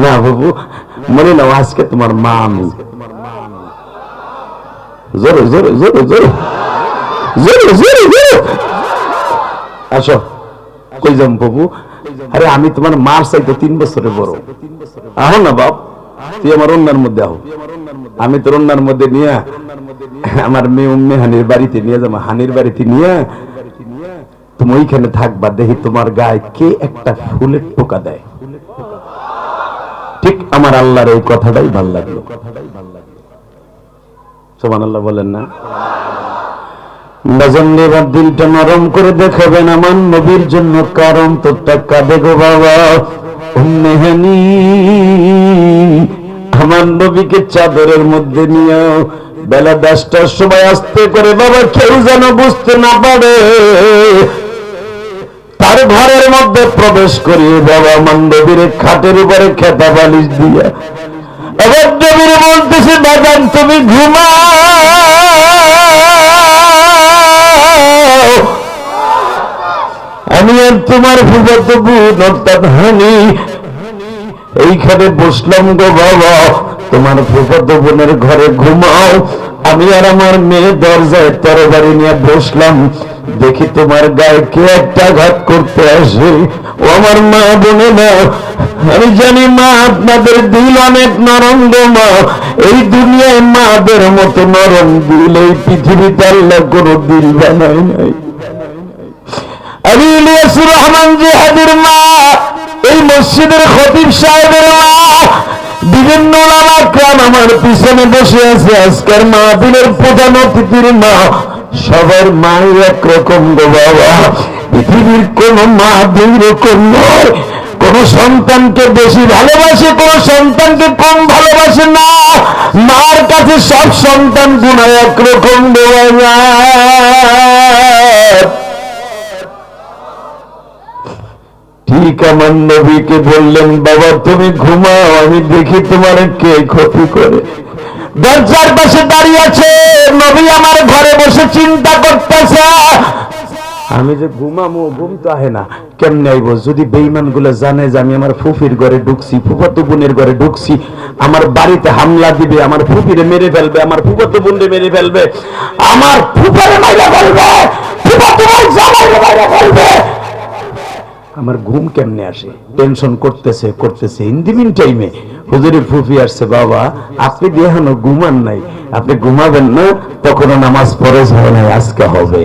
Speaker 1: না বাবু, মনে নাও আজকে তোমার মা আমি। জোরে জোরে জোরে জোরে জোরে জোরে জোরে আসো। কই যাম বাবু? আরে আমি তোমার মার চাইতে 3 বছরের বড়। আহ না বাপ, তুই আমার অন্যার মধ্যে আহ, আমি তোর অন্যার মধ্যে নিয়ে আমার মেয়ে উম্মে হানির বাড়িতে নিয়ে যাবো। হানির বাড়িতে নিয়ে তুমি ওইখানে থাকবা, দেখি তোমার গায়ে কে একটা ফুলের টোকা দেয়। ঠিক আমার আল্লাহর এই কথাটাই ভাল লাগলো। সুবহানাল্লাহ বলেন না? এবার দিলটা নরম করে দেখাবেন আমার নবীর জন্য, কারণ তোরটা কাঁদে গো বাবা। উম্মে হানি আমার নবীকে চাদরের মধ্যে নিয়ে বেলা 10টার সময় আস্তে করে, বাবা কেউ যেন বুঝতে না পারে, তার ঘরের মধ্যে প্রবেশ করিয়ে বাবা আমার নবীর খাটের উপরে খেতা বালিশ দিয়ে আবার নবীর বলতেছে, বাগান তুমি ঘুমাও, আমি আর তোমার ফুফাতো বোন অর্থাৎ হানি এইখানে বসলাম গো বাবা, তোমার ফুফাতো বোনের ঘরে ঘুমাও। আমি আর আমার মেয়ে দরজায় তরবারি নিয়ে বসলাম, দেখি তোমার গায়ে কে একটা আঘাত করতে আসে। ও আমার মা বোনেরা, আমি জানি মা আপনাদের দিল অনেক নরম গো মা, এই দুনিয়ায় মাদের মতো নরম দিল এই পৃথিবীতে আল্লাহ কোনো দিল বানায় নাই। আমি ইলিয়াসুর রহমান জিহাদির মা, এই মসজিদের খতিব সাহেবের মা, বিভিন্ন ওলামা কেরাম আমার পিছনে বসে আছে, আজকের মাহফিলের প্রধান অতিথির মা, সবার মা একরকম গো বাবা। পৃথিবীর কোন মা দুই রকম নয়, কোন সন্তানকে বেশি ভালোবাসে, কোন সন্তানকে কম ভালোবাসে না। মার কাছে সব সন্তান গুণা একরকম দেওয়া যায়। ঠিক আমার নবীকে বললেন, বাবা তুমি ঘুমাও, আমি দেখি তোমার কে ক্ষতি করে। দরজার পাশে দাঁড়িয়ে আছে নবী, আমার ঘরে বসে চিন্তা করতেছে, আমি যে ঘুমামো, ঘুম তো আহে না, কেমনে আইব? যদি বেঈমান গুলো জানে যে আমি আমার ফুফির ঘরে ঢুকছি, ফুফাতো বোনের ঘরে ঢুকছি, আমার বাড়িতে হামলা দিবে, আমার ফুফিরে মেরে ফেলবে, আমার ফুফাতো বোনরে মেরে ফেলবে, আমার ফুফারে মাইরা ফেলবে, ফুফাতো বোন জামাইরে মাইরা ফেলবে, আমার ঘুম কেমনে আসে? টেনশন করতেছে করতেছে। ইন দি মিন টাইমে হুজুরের ফুফি আসছে, বাবা আপনি এখনো ঘুমান নাই, আপনি ঘুমাবেন না, তখনও নামাজ ফরজ হয় নাই, আজকে হবে।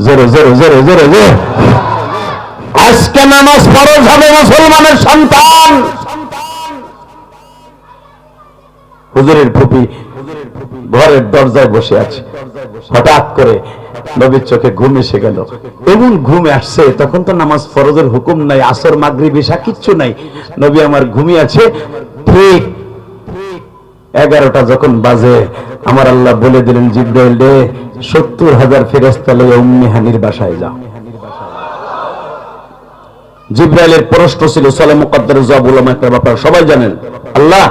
Speaker 1: জোরে জোরে জোরে জোরে জোরে, আজকে নামাজ ফরজ হবে মুসলমানের সন্তান। হুজুরের ফুফি ঘরের দরজায় বসে আছে, হঠাৎ করে নবীর চোখে ঘুম এসে গেল। এমন ঘুম আসছে, তখন তো নামাজ ফরজের হুকুম নাই, আসর মাগরিব ইশা কিচ্ছু নাই, নবী আমার ঘুমিয়ে আছে। ঠিক 11টা যখন বাজে, আমার আল্লাহ বলে দিলেন, জিবরাইল রে 70,000 ফেরেশতা লইয়া উম্মে হানির বাসায় যাও। জিবরাইলের প্রশ্ন ছিল সালাম মুকদ্দার জবাব উলামা একটা ব্যাপার সবাই জানেন, আল্লাহ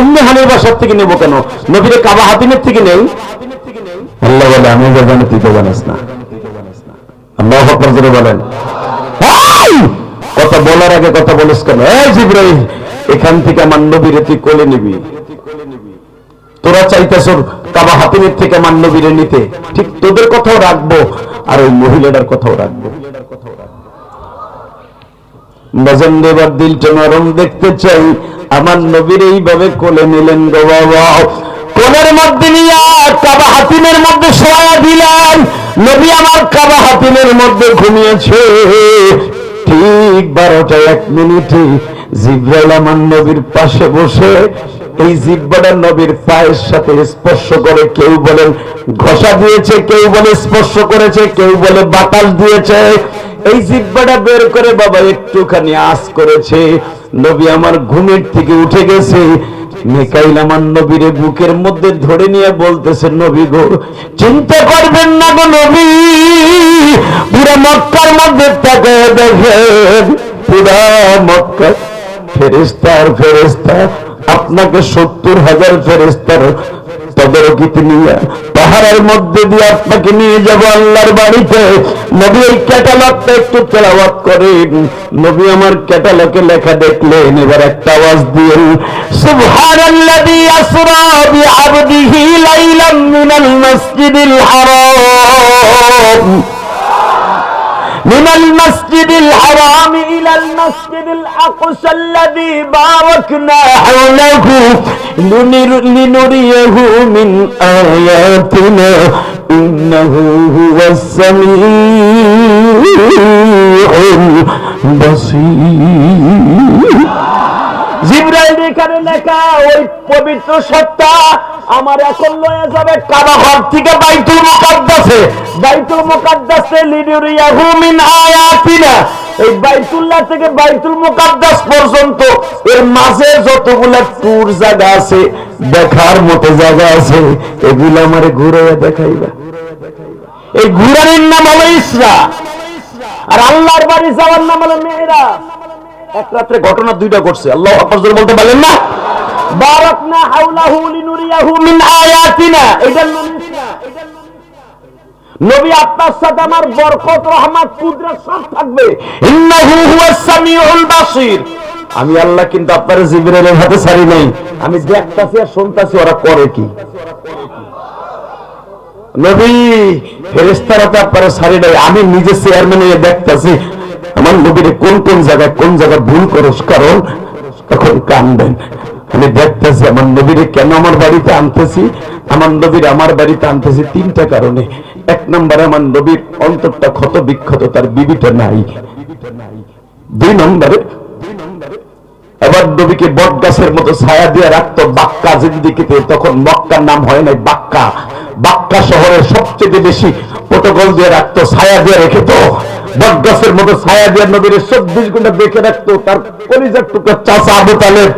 Speaker 1: উম্মে হানির বাসার থেকে নেব কেন? নবীরে কাবা হাতিমের থেকে নেই? আল্লাহ বলে, আমি যা জানি তুই তো জানিস না। আল্লাহু আকবার জোরে বলেন। কথা বলার আগে কথা বলিস কেন? এই জিবরাইল, এখান থেকে আমার নবীরে তুই কোলে নিবি, তোরা চাইতেছ কাবা হাতিমের থেকে আমার নবীরে নিতে, ঠিক তোদের কথাও রাখবো আর ওই মহিলাটার কথাও রাখবো। এবার দিলটা নরম দেখতে চাই, আমার নবীর এইভাবে কোলে নিলেন গো বাবা, কোলের মধ্যে নিয়ে কাবা হাতিমের মধ্যে শোয়া দিলেন। নবী আমার কাবা হাতিমের মধ্যে ঘুমিয়েছে। ঠিক 12:01 জিবরাইল আমার নবীর পাশে বসে এই জিহ্বাটা নবীর পায়ের সাথে স্পর্শ করে, কেউ বলেন ঘষা দিয়েছে, কেউ বলে স্পর্শ করেছে, কেউ বলে বাতাস দিয়েছে। এই জিহ্বাটা বের করে বাবা একটুখানি আঁচ করেছে। নবী আমার ঘুমের থেকে উঠে গেছে। মিকাইল আমার নবীরে বুকের মধ্যে ধরে নিয়ে বলতেছে, নবী গো, চিন্তা করবেন না গো নবী, পুরো মক্কার মধ্যে তাকায় দেখেন, পুরা মক্কা ফেরেশতা আর ফেরেশতা, আপনাকে 70,000 ফেরেশতার তদারকিতে নিয়ে পাহাড়ের মধ্যে দিয়ে আপনাকে নিয়ে যাব আল্লাহর বাড়িতে। নবী এই ক্যাটালগটা একটু তেলাওয়াত করেন। নবী আমার ক্যাটালগে লেখা দেখলেন, এবার একটা আওয়াজ দিয়েন, সুবহানাল্লাযী আসরা বিআবদিহি লাইলাম মিনাল মাসজিদিল হারাম من المسجد الحرام إلى المسجد الأقصى الذي باركنا حوله لنريه من آياتنا إنه هو السميع البصير। জিবরাইল এখানে লেখা ওই পবিত্র সত্তা আমার এখন লয়ে যাবে কাবা ঘর থেকে বাইতুল মুকাদ্দাসে, বাইতুল মুকাদ্দাসে লিনুরিয়াহু মিন আয়াতিনা। এই বাইতুল্লাহ থেকে বাইতুল মুকাদ্দাস পর্যন্ত এর মাঝে যতগুলা টুর জায়গা আছে, দেখার মতো জায়গা আছে, এগুলো আমারে ঘুরাইয়া দেখাইবা। এই ঘুরানোর নাম হলো ইসরা, আর আল্লাহর বাড়ি যাওয়ার নাম হলো মিহরাজ। এক রাত্রে ঘটনা দুইটা ঘটছে, আল্লাহু আকবার জোরে বলতে পারলেন না? বারাকনা হাওলাহু লিনুরিয়াহু মিন আয়াতিনা, এটার নাম ইসরা। নবী আপনার সাথে আমার বরকত, রহমত, কুদরত সব থাকবে। ইন্নাহু হুয়াস সামিউল বাসীর। আমি আল্লাহ কিন্তু আপনার জিবরাইলের হাতে ছাড়ি নাই, আমি দেখতাছি আর শুনতাছি ওরা করে কি। নবী ফেরেশতারা তো আপনারা ছাড়ি নাই, আমি নিজে চেয়ারম্যান হয়ে দেখতাছি আমার নবীরে কোন কোন জায়গায় ভুল করস, কারণ তখন কানবেন। আমি দেখতেছি আমার নবীরে কেন আমার বাড়িতে আনতেছি, আমার নবীর আমার বাড়িতে আনতেছি তিনটা কারণে। এক নম্বরে আমার নবীর অন্তরটা ক্ষত বিক্ষত, তার বিবিটা নাই। দুই নম্বরে এবার নবীকে বট গাছের মতো ছায়া দিয়ে রাখতো বাক্কা জিন্দিগিতে, তখন মক্কার নাম হয় নাই বাক্কা। বাক্কা শহরের সবচেয়ে বেশি প্রোটোকল দিয়ে রাখতো, ছায়া দিয়ে রেখে তো বট গাছের মতো ছায়া দিয়ে নবীর 24 ঘন্টা দেখে রাখতো। তার কলিজার টুকরা চাচা আবু তালেব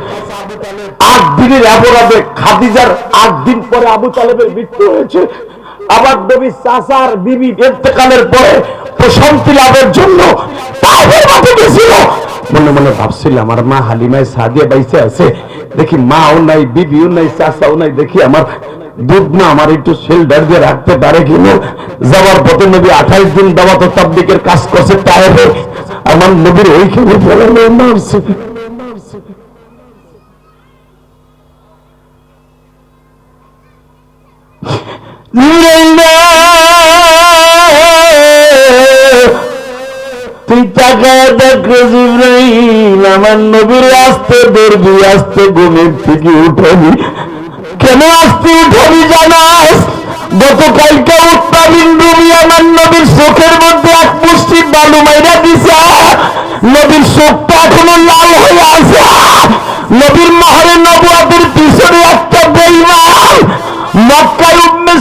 Speaker 1: 8 দিনের অপরাধে, খাদিজার 8 দিন পরে আবু তালেবের মৃত্যু হয়েছে। আবার নবী চাচার বিবি ইন্তেকালের পরে প্রশান্তি লাভের জন্য পাহাড়ের মাঠে গেছিল। মনে মনে ভাবছিল আমার মা হালিমায় সাদিয়া বাইসে আছে, দেখি মাও নাই, বিবিও নাই, চাচাও নাই, দেখি আমার দুধ না আমার একটু শেল্টার দিয়ে রাখতে পারে কিনা। যাওয়ার পথে নবী 28 দিন দাওয়াত ও তাবলীগের কাজ করছে তায়েফে, আমার নবীর ওইখানে ফেলানো মারছে। তুই তাকায় দেখো জিবরাইল, আমার নবীর আসতে ধরবি, আসতে ঘুমের থেকে উঠাবি। কেন আসতে উঠাবি জানাস? গতকালকে উত্তাবিন রুমি আমার নবীর চোখের মধ্যে এক মুষ্টি বালু মাইরা দিছে, নবীর চোখটা এখনো লাল হয়ে আছে। নবীর মাহরে নবুয়তের পিছনে একটা বেঈমান, মক্কায় উম্মে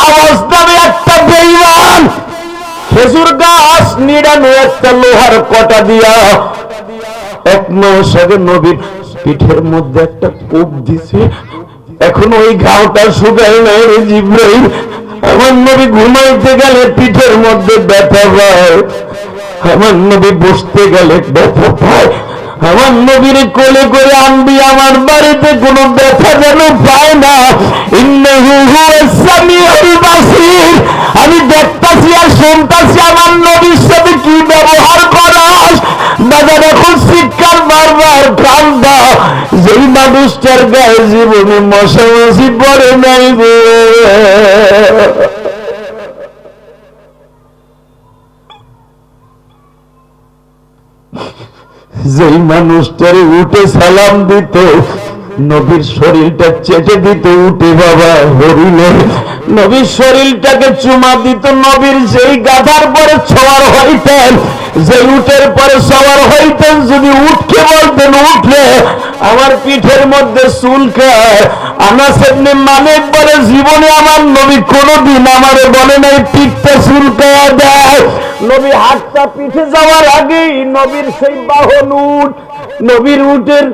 Speaker 1: আওয়াজ নামে একটা বেঈমান খেজুর গাছ নিড়ানো একটা লোহার কটা দিয়া 1 মাস আগে নবীর পিঠের মধ্যে একটা কোপ দিছে, এখন ওই ঘাওটা শুকায় নাই রে জিবরাইল। আমার নবী ঘুমাইতে গেলে পিঠের মধ্যে ব্যথা পায়, আমার নবী বসতে গেলে ব্যথা পায়। আমার নবীর কোলে করে আনবি আমার বাড়িতে কোনো ব্যথা যেন পায় না। ইন্নাহু হুয়াস সামিউল বাসীর। আমি দেখতাছি আর শুনতাছি আমার নবীর সাথে কি ব্যবহার করস। বাজার এখন শিক্ষার বারবার কান্দা, যেই মানুষটার গায়ে জীবনে মশামাছি পড়ে নাই গো। যেই মানুষটারে উঠে সালাম দিত, নবীর শরীরটা চেটে দিত উঠে বাবা হরিণে, নবীর শরীরটাকে চুমা দিত, নবীর সেই গাধার পরে সওয়ার হইতেন, যে উটের পরে সওয়ার হইতেন, যদি উঠকে বলতেন উঠলে আমার পিঠের মধ্যে চুলকায়। আনাস ইবনে মালিক বলে জীবনে আমার নবী কোনদিন আমারে বলে নাই পিঠটা চুলকায় দেয়। নবী হাতটা পিঠে যাওয়ার আগেই নবীর সেই বাহন উট, নবীর উটের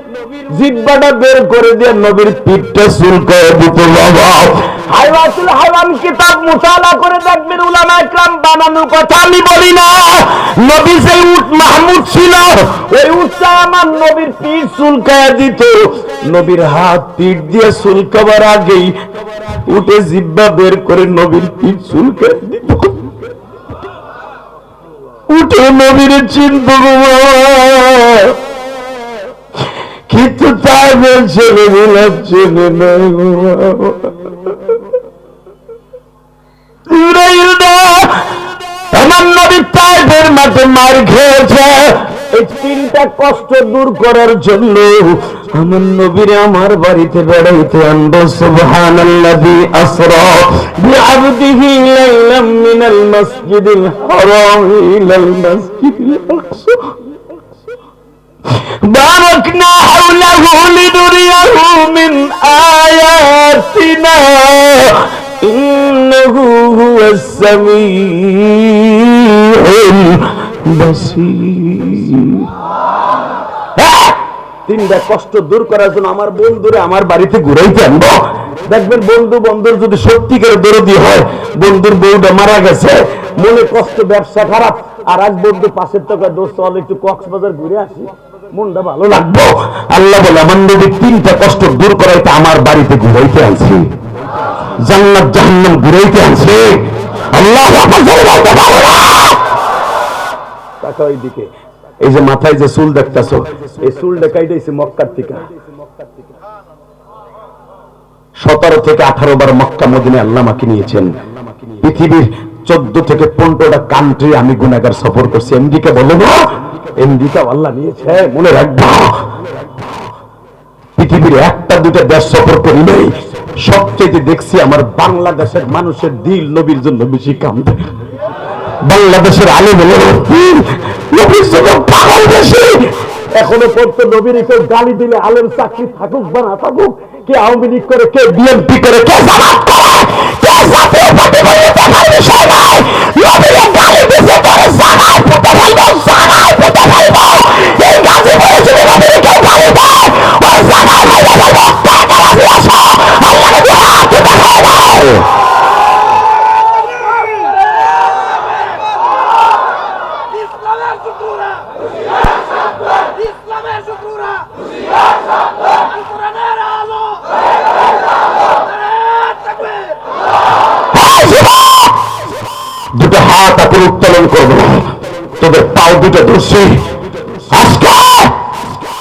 Speaker 1: জিহ্বাটা বের করে দিয়ে নবীর পিঠটা চুলকায় দিত বাবা। হায়াতুল হায়াওয়ান কিতাব মুতালা করে দেখবেন, উলামা ইকরাম বানানোর কথা আমি বলি না। নবী সেই উট মাহমুদ ছিল, ওই উটটা আমার নবীর পিঠ চুলকায় দিত। নবীর হাত পিঠ দিয়ে চুলকাবার আগেই উটে জিহ্বা বের করে নবীর পিঠ চুলকায় দিত। উঠে নবীর চিন্ত কিন্তু তাই ছেলেগুলা চেনে না। আমার নবী তাইফের মাঠে মার খেয়েছে, এই তিনটা কষ্ট দূর করার জন্য আমার নবীর আমার বাড়িতে বেড়াইতে আনবো। সুবহানাল্লাযী আসরা বিআবদিহি লাইলাম মিনাল মাসজিদিল হারাম ইলাল মাসজিদিল আকসা বারাকনা হাওলাহু লিনুরিয়াহু মিন আয়াতিনা ইন্নাহু হুয়াস সামিউল বাসীর। তিনটা কষ্ট দূর করার জন্য আমার বন্ধুরে আমার বাড়িতে ঘুরাইতে আনবো। দেখবেন বন্ধু বন্ধুর যদি সত্যিকার দরদি হয়, বন্ধুর বউটা মারা গেছে, মনে কষ্ট, ব্যবসা খারাপ, আর আজ বন্ধু পাশের টাকা দোস্ত হলে একটু কক্সবাজার ঘুরে আসি, মনটা ভালো লাগবো। আল্লাহ বলে আমার নবী তিনটা কষ্ট দূর করাইতে আমার বাড়িতে ঘুরাইতে আনছি, জান্নাত জাহান্নাম ঘুরাইতে আনছে। আল্লাহ টাকা ওইদিকে, এই যে মাথায় যে চুল দেখতেছো, এই চুলটা কাইটাইছে মক্কার থেকে। 17 থেকে 18 বার মক্কা মদিনায় আল্লাহ আমাকে নিয়েছেন। পৃথিবীর 14 থেকে 15টা কান্ট্রি আমি গুনাহগার সফর করছি। আমেরিকা বলে না, আমেরিকা আল্লাহ নিয়েছে, মনে রাখবা। পৃথিবীর একটা দুটা দেশ সফর করি নাই, সবচেয়ে দেখছি আমার বাংলাদেশের মানুষের দিল নবীর জন্য বেশি কাঁদে। বাংলাদেশের আলেম নবীর জন্য পাগল বেশি। এখনো পর্যন্ত নবীর কেউ গালি দিলে আলেম চাকরি থাকুক বা না থাকুক, কে আওয়ামী লীগ করে, কে বিএনপি করে, কে জামাত করে, কে জাতীয় পার্টি করে, দেখার বিষয় নাই। নবীর গালি দিতে করে জামাত পুঁতে ফেলবো, জামাত পুঁতে ফেলবো। এই গালি বলে যদি নবীর কেউ গালি দেয়, ওই জামাত পুঁতে ফেলবো। টাকা রাজি আসো, আল্লাহকে দোয়া পুঁতে ফেলবো। দুটো হাত আপনি উত্তোলন করবো, তোদের পাও দুটো ধরছি। আজকে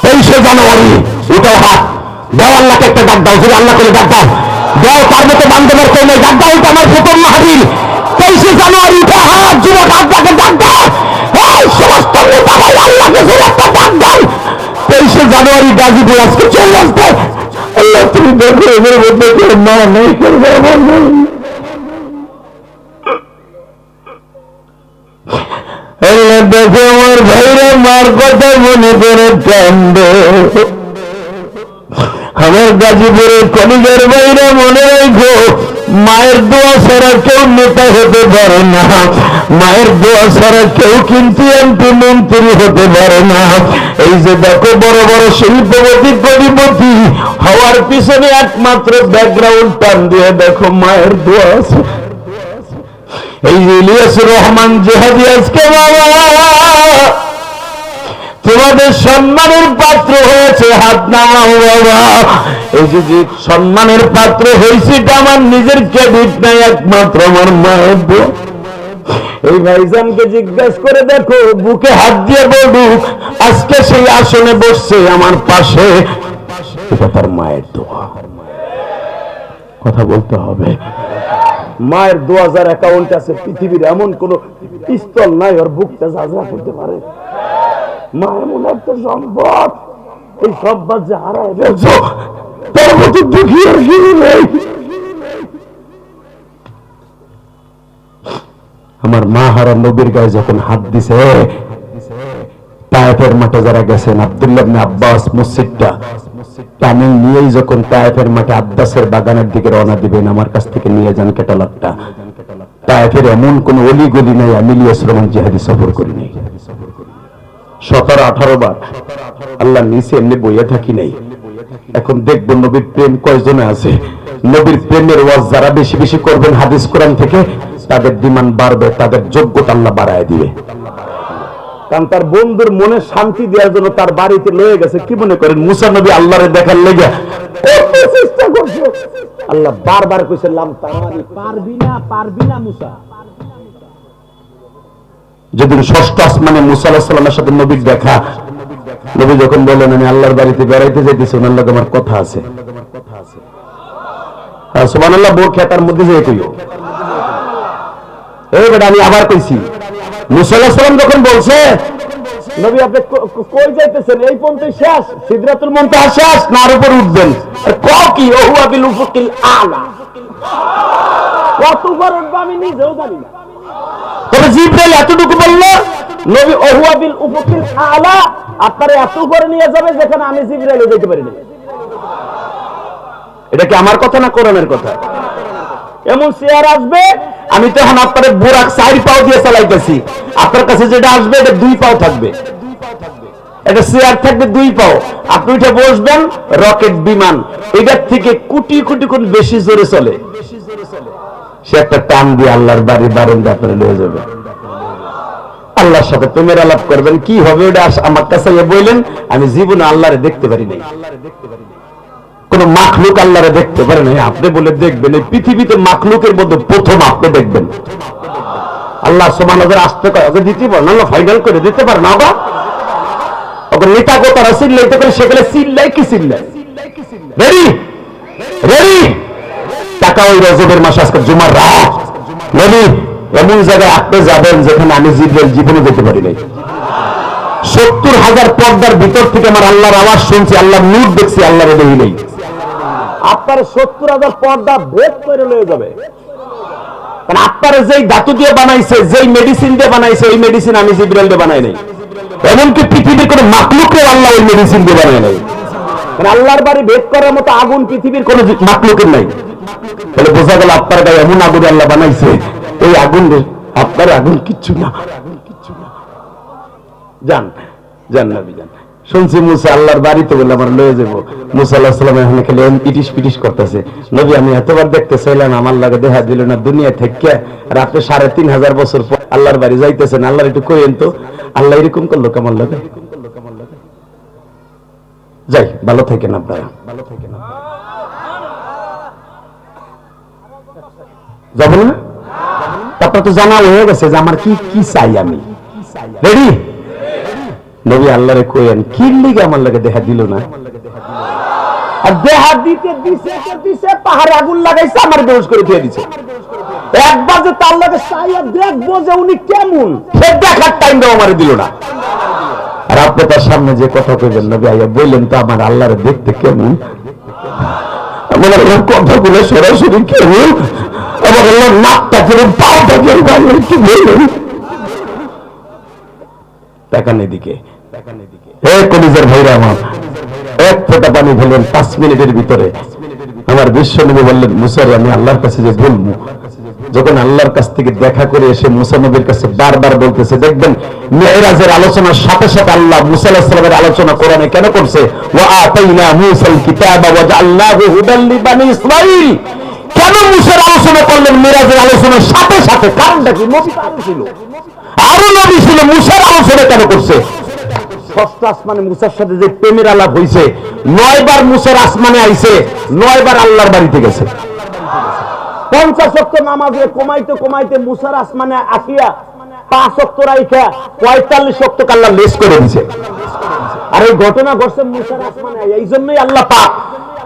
Speaker 1: 23শে জানুয়ারি উঠাও হাত, দাও আল্লাহকে একটা ডাক দাও, যদি আল্লাহ করে ডাক দাও, দাও তার মতো বান্ধবের কেউ নেই, ডাক দাও। এটা আমার প্রথম মাহফিল। 23শে জানুয়ারি উঠে হাত যুবক আল্লাহকে ডাক দাও। এই সমস্ত নেতা ভাই আল্লাহকে একটা ডাক দাও। 23শে জানুয়ারি গাজীপুর আজকে চলে আসবে। আল্লাহ তুমি দেখো এদের মধ্যে কেউ মা নেই, করবে আমার নেই। দেখো আমার ভাইরা মার কথা মনে করে কান্দে। আমার গাজীপুরের কলিজার ভাইরা মনে রাখো, মায়ের দোয়া ছাড়া কেউ নেতা হতে পারে না, মায়ের দোয়া ছাড়া কেউ কিন্তু এমপি মন্ত্রী হতে পারে না। এই যে দেখো বড় বড় শিল্পপতি কোটিপতি হওয়ার পিছনে একমাত্র ব্যাকগ্রাউন্ড টান দিয়ে দেখো মায়ের দোয়া আছে। এই ইলিয়াসুর রহমান জিহাদি আজকে বাবা তোমাদের সম্মানের পাত্র হয়েছে, হাত নামাও বাবা। এই যে সম্মানের পাত্র হয়েছে, এটা আমার নিজের ক্রেডিট নাই, একমাত্র আমার মায়ের দোয়া। এই ভাইজানকে জিজ্ঞাসা করে দেখো, বুকে হাত দিয়ে বলুক আজকে সেই আসনে বসছে আমার পাশে, এটা তার মায়ের দোয়া। কথা বলতে হবে। মায়ের 2000 অ্যাকাউন্ট আছে, পৃথিবীর এমন কোন পিস্তল নাই ওর বুকটা ঝাঁঝরা করতে পারে। মা এমন একটা সম্পদ, এই সম্পদ যে হারায় ফেলছো, মতো দুঃখী আর কেউ নেই। আমার মা হারা নবীর গায়ে যখন হাত দিছে, তায়েফের মাঠে যারা গেছেন, আব্দুল্লাহ ইবনে আব্বাস মসজিদটা টানে নিয়েই যখন তায়েফের মাঠে আব্বাসের বাগানের দিকে রওনা দিবেন, আমার কাছ থেকে নিয়ে যান ক্যাটালগটা। তায়েফের এমন কোন অলি গলি নাই আমি ইলিয়াস রহমান জিহাদি সফর করিনি। 17-18 বার আল্লাহ নিচে এমনি বইয়ে থাকি নাই। এখন দেখবো নবীর প্রেম কয়জনে আছে। নবীর প্রেমের ওয়াজ যারা বেশি বেশি করবেন হাদিস কোরআন থেকে, তাদের ডিমান্ড বাড়বে, তাদের যোগ্যতা আল্লাহ বাড়ায় দিবে। কারণ তার বন্ধুর মনে শান্তি দেওয়ার জন্য তার বাড়িতে লয়ে গেছে। কি মনে করেন মুসা নবী আল্লাহরে দেখার লেগে চেষ্টা করছে? আল্লাহ বারবার কইছে লাম তারানি, পারবি না মুসা। যেদিন ষষ্ঠ আসমানে মুসা আলাইহিস সালামের সাথে নবীর দেখা, নবী যখন বললেন আমি আল্লাহর বাড়িতে বেড়াইতে যাইতেছি, ওনার লগে আমার কথা আছে। সুবহানাল্লাহ, বউ খেতার মধ্যে যেয়ে কইও এই বেটা আমি আবার কইছি। মুসা আলাইহিস সালাম যখন বলছে নবী আপনি কই যাইতেছেন, এই পর্যন্ত শেষ, সিদরাতুল মুনতাহা শেষ, না আর উপরে উঠবেন? কও কি ওহুয়া বিল উফুকিল আলা, কত উপর উঠবে আমি নিজেও জানি না। তবে জিবরাইল এতটুকু বললো নবী ওহুয়া বিল উফুকিল আলা, আপনারা এত উপরে নিয়ে যাবে যেখানে আমি জিবরাইলও যেতে পারি না। এটা কি আমার কথা না কোরআনের কথা? এমন চেয়ার আসবে, আমি তো এখন আপনার বুরাক 4 পাও দিয়ে চালাইতেছি, আপনার কাছে যেটা আসবে এটা 2 পাও থাকবে। এটা চেয়ার থাকবে 2 পাও, আপনি উঠে বসবেন, রকেট বিমান এটার থেকে কোটি কোটি গুণ বেশি জোরে চলে। সে একটা টান দিয়ে আল্লাহর বাড়ি বারান্দা আপনারা নিয়ে যাবে। আল্লাহর সাথে প্রেমের আলাপ করবেন, কি হবে ওটা আমার কাছে বললেন। আমি জীবনে আল্লাহরে দেখতে পারি নাই, কোন মাখলুক আল্লাহরে দেখতে পারে নাই। আপনি বলে দেখবেন, এই পৃথিবীতে মাখলুকের মধ্যে প্রথম আপনি দেখবেন। আল্লাহ সুবহানাহু ওয়া তাআলা আসতে কয় ওকে দিতে পারেন, আল্লাহ ফাইনাল করে দিতে পারেন না। ওকে নেতা গোতারা চিল্লাইতে পারে, সেখানে চিল্লাই কি চিল্লাই। রেডি রেডি টাকা ওই রজবের মাস, আজকে জুমার রাত। রেডি এমন জায়গায় আপনি যাবেন যেখানে আমি জিবরাইল জীবনে যেতে পারি নাই। 70,000 পর্দার ভিতর থেকে আমার আল্লাহর আওয়াজ শুনছি, আল্লাহর নূর দেখছি, আল্লাহর দেখি নাই। আপনার 70,000 পর্দা ভেদ করে লয়ে যাবে। কারণ আপনার যেই ধাতু দিয়ে বানাইছে, যেই মেডিসিন দিয়ে বানাইছে, ওই মেডিসিন আমি জিবরাইল দিয়ে বানাই নাই। এমনকি পৃথিবীর কোন মাখলুককে আল্লাহ ওই মেডিসিন দিয়ে বানাই নাই। কারণ আল্লাহর বাড়ি ভেদ করার মতো আগুন পৃথিবীর কোন মাখলুকের নাই। তাহলে বোঝা গেল আপনার গায়ে এমন আগুন আল্লাহ বানাইছে, ওই আগুন আপনার আগুন কিচ্ছু না। যান যান নবী যান। শুনছি মুসা আল্লাহর বাড়িতে বলে আমার লয়ে যাবো। মুসা আলাইহিস সালাম এখানে খেলে ইটিস পিটিস করতেছে। নবী আমি এতবার দেখতে চাইলাম, আমার লাগে দেখা দিল না দুনিয়া থেকে। রাতে 3,500 বছর পর আল্লাহর বাড়ি যাইতেছেন, আল্লাহর একটু কইেন তো আল্লাহ এরকম করলো কেমন লাগে। যাই, ভালো থাকেন আপনারা, ভালো থাকেন। যাব না? আপনার তো জানা হয়ে গেছে যে আমার কি কি চাই। আমি রেডি। নবী আল্লাহরে কইেন কি লিগে আমার লাগে দেখা দিল না। আর দেখা দিতে দিছে পাহাড়ে আগুন লাগাইছে, আমার বেহুশ করে দিয়ে দিছে। একবার যে তার লাগে চাইয়া দেখবো যে উনি কেমন, সে দেখার টাইম দাও আমার দিল না। আর আপনি তার সামনে যে কথা কইবেন নবী আইয়া বললেন তো আমার আল্লাহরে দেখতে কেমন। আমার আল্লাহর কথাগুলো সরাসরি কেমন, আমার আল্লাহর নাকটা কেমন, পাওটা কেমন, একটু বললেন। দেখেন এদিকে, হে কলিজার ভাইরা আমার, এক ফোঁটা পানি ফেললেন 5 মিনিটের ভিতরে। আমার বিশ্বনবী বললেন মুসার আমি আল্লাহর কাছে যে বলবো। যখন আল্লাহর কাছ থেকে দেখা করে এসে মুসা নবীর কাছে বারবার বলতেছে, দেখবেন মেরাজের আলোচনার সাথে সাথে আল্লাহ মুসা আলাইহিস সালামের আলোচনা কোরআনে কেন করছে, ওয়া আতাইনা মুসাল কিতাবা ওয়া জাআলনাহু হুদাল লিবানি ইসরাঈল। কেন মুসার আলোচনা করলেন মেরাজের আলোচনার সাথে সাথে? কারণটা কি? নবী আরো ছিল, আরো নবী ছিল, মুসার আলোচনা কেন করছে? ষষ্ঠ আসমানে মুসার সাথে যে প্রেমের আলাপ হয়েছে, 9 বার মুসার আসমানে আইছে, 9 বার আল্লাহর বাড়িতে গেছে। 50 ওয়াক্ত নামাজে কমাইতে কমাইতে মুসার আসমানে আসিয়া 5 ওয়াক্ত রাইখা 45 ওয়াক্ত আল্লাহ লেস করে দিয়েছে। আর এই ঘটনা ঘটছে মুসার আসমানে। এই জন্যই আল্লাহ পাক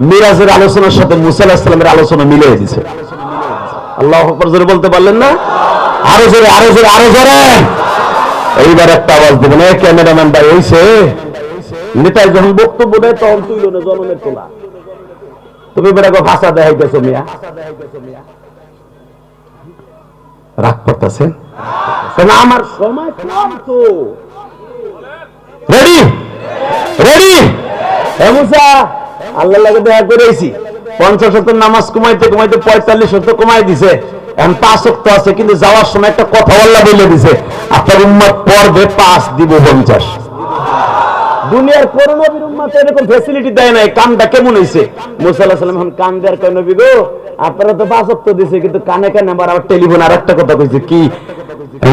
Speaker 1: মিরাজের আলোচনার সাথে মুসা আলাইহিস সালামের আলোচনা মিলিয়ে দিয়েছে। আল্লাহু আকবার জোরে বলতে পারলেন না? আরো জোরে, আরো জোরে, আরো জোরে। এইবার একটা আওয়াজ দেবেন, ক্যামেরাম্যান ভাই হইছে। নেতায় যখন বক্তব্য দেয় তখন তুইল না জনমের তোলা। তুমি বেড়া ভাষা দেখাইতেছো মিয়া, রাগ করতেছেন? আমার সময় কম তো। রেডি রেডি মুসা, আল্লাহ লাগে দেখা করেছি 50 শত নামাজ কমাইতে কমাইতে 45 শত কমাই দিছে, এখন 5 ওয়াক্ত আছে, কিন্তু যাওয়ার সময় একটা কথা আল্লাহ বলে দিছে, আপনার উম্মত পড়বে 5 দিব 50। দুনিয়ার কোন নবীর উম্মত এরকম ফ্যাসিলিটি দেয় নাই। কানটা কেমন হইছে? মুসা আলাইহিস সালাম এখন কান দেয়ার কয় নবী গো আপনারা তো 5 ওয়াক্ত দিছে, কিন্তু কানে কানে আবার টেলিফোন আরেকটা কথা কইছে কি,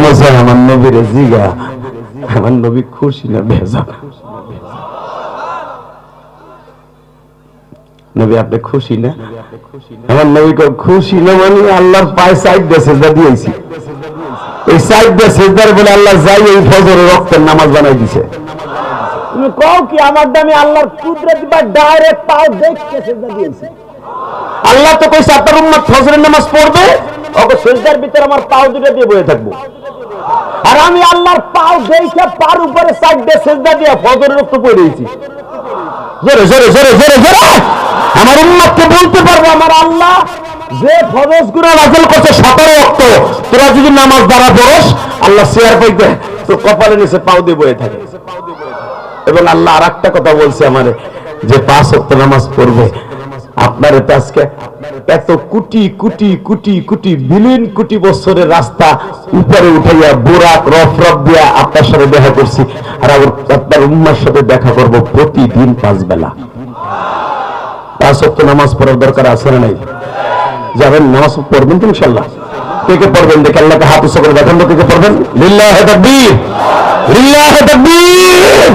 Speaker 1: মুসা আমার নবীরে জিগা আমার নবী খুশি না বেজার? নবী আপনি খুশি না? আমার নবী খুশি না মানে আল্লাহর পায়ে সাইড দিয়ে সিজদা দিয়েছি, এই সাইড দিয়ে সিজদার বলে আল্লাহ যাই এই ফজরের রক্তের নামাজ বানাই দিছে। তুমি কও কি আমার দামে আল্লাহর কুদরত বা ডাইরেক্ট পাও দেখে সিজদা দিয়েছি? আল্লাহ তো কইছে আপনার উম্মত ফজরের নামাজ পড়বে, ওকে সিজদার ভিতর আমার পাও দুটো দিয়ে বসে থাকবো, আর আমি আল্লাহর পাও দেখে পার উপরে সাইড দিয়ে সিজদা দিয়ে ফজরের রক্ত পড়ে দিয়েছি। জোরে জোরে জোরে জোরে জোরে আমার উম্মতকে বলতে পারবো আমার আল্লাহ যে ফরজ গুনাহ নাযিল করছে 17 ওয়াক্ত, তোরা যদি নামাজ দ্বারা পড়স আল্লাহ শেয়ার পাইতে তো কপালের নিচে পাও দিয়ে বসে থাকে। এবং আল্লাহ আরেকটা কথা বলছে আমারে যে 5 ওয়াক্ত নামাজ পড়বে, আপনারে তো আজকে এত কোটি কোটি কোটি কোটি বিলিয়ন কোটি বছরের রাস্তা উপরে উঠাইয়া বুরাক রফরফ দিয়া আপনার সাথে দেখা করছি, আর আপনার উম্মার সাথে দেখা করব প্রতিদিন 5 বেলা। 5 ওয়াক্ত নামাজ পড়ার দরকার আছে না নাই? যাবেন নামাজ পড়বেন তো ইনশাআল্লাহ? কে কে পড়বেন দেখে আল্লাহকে হাত উঁচু করে দেখান তো কে কে পড়বেন। লিল্লাহি তাকবীর, লিল্লাহি তাকবীর।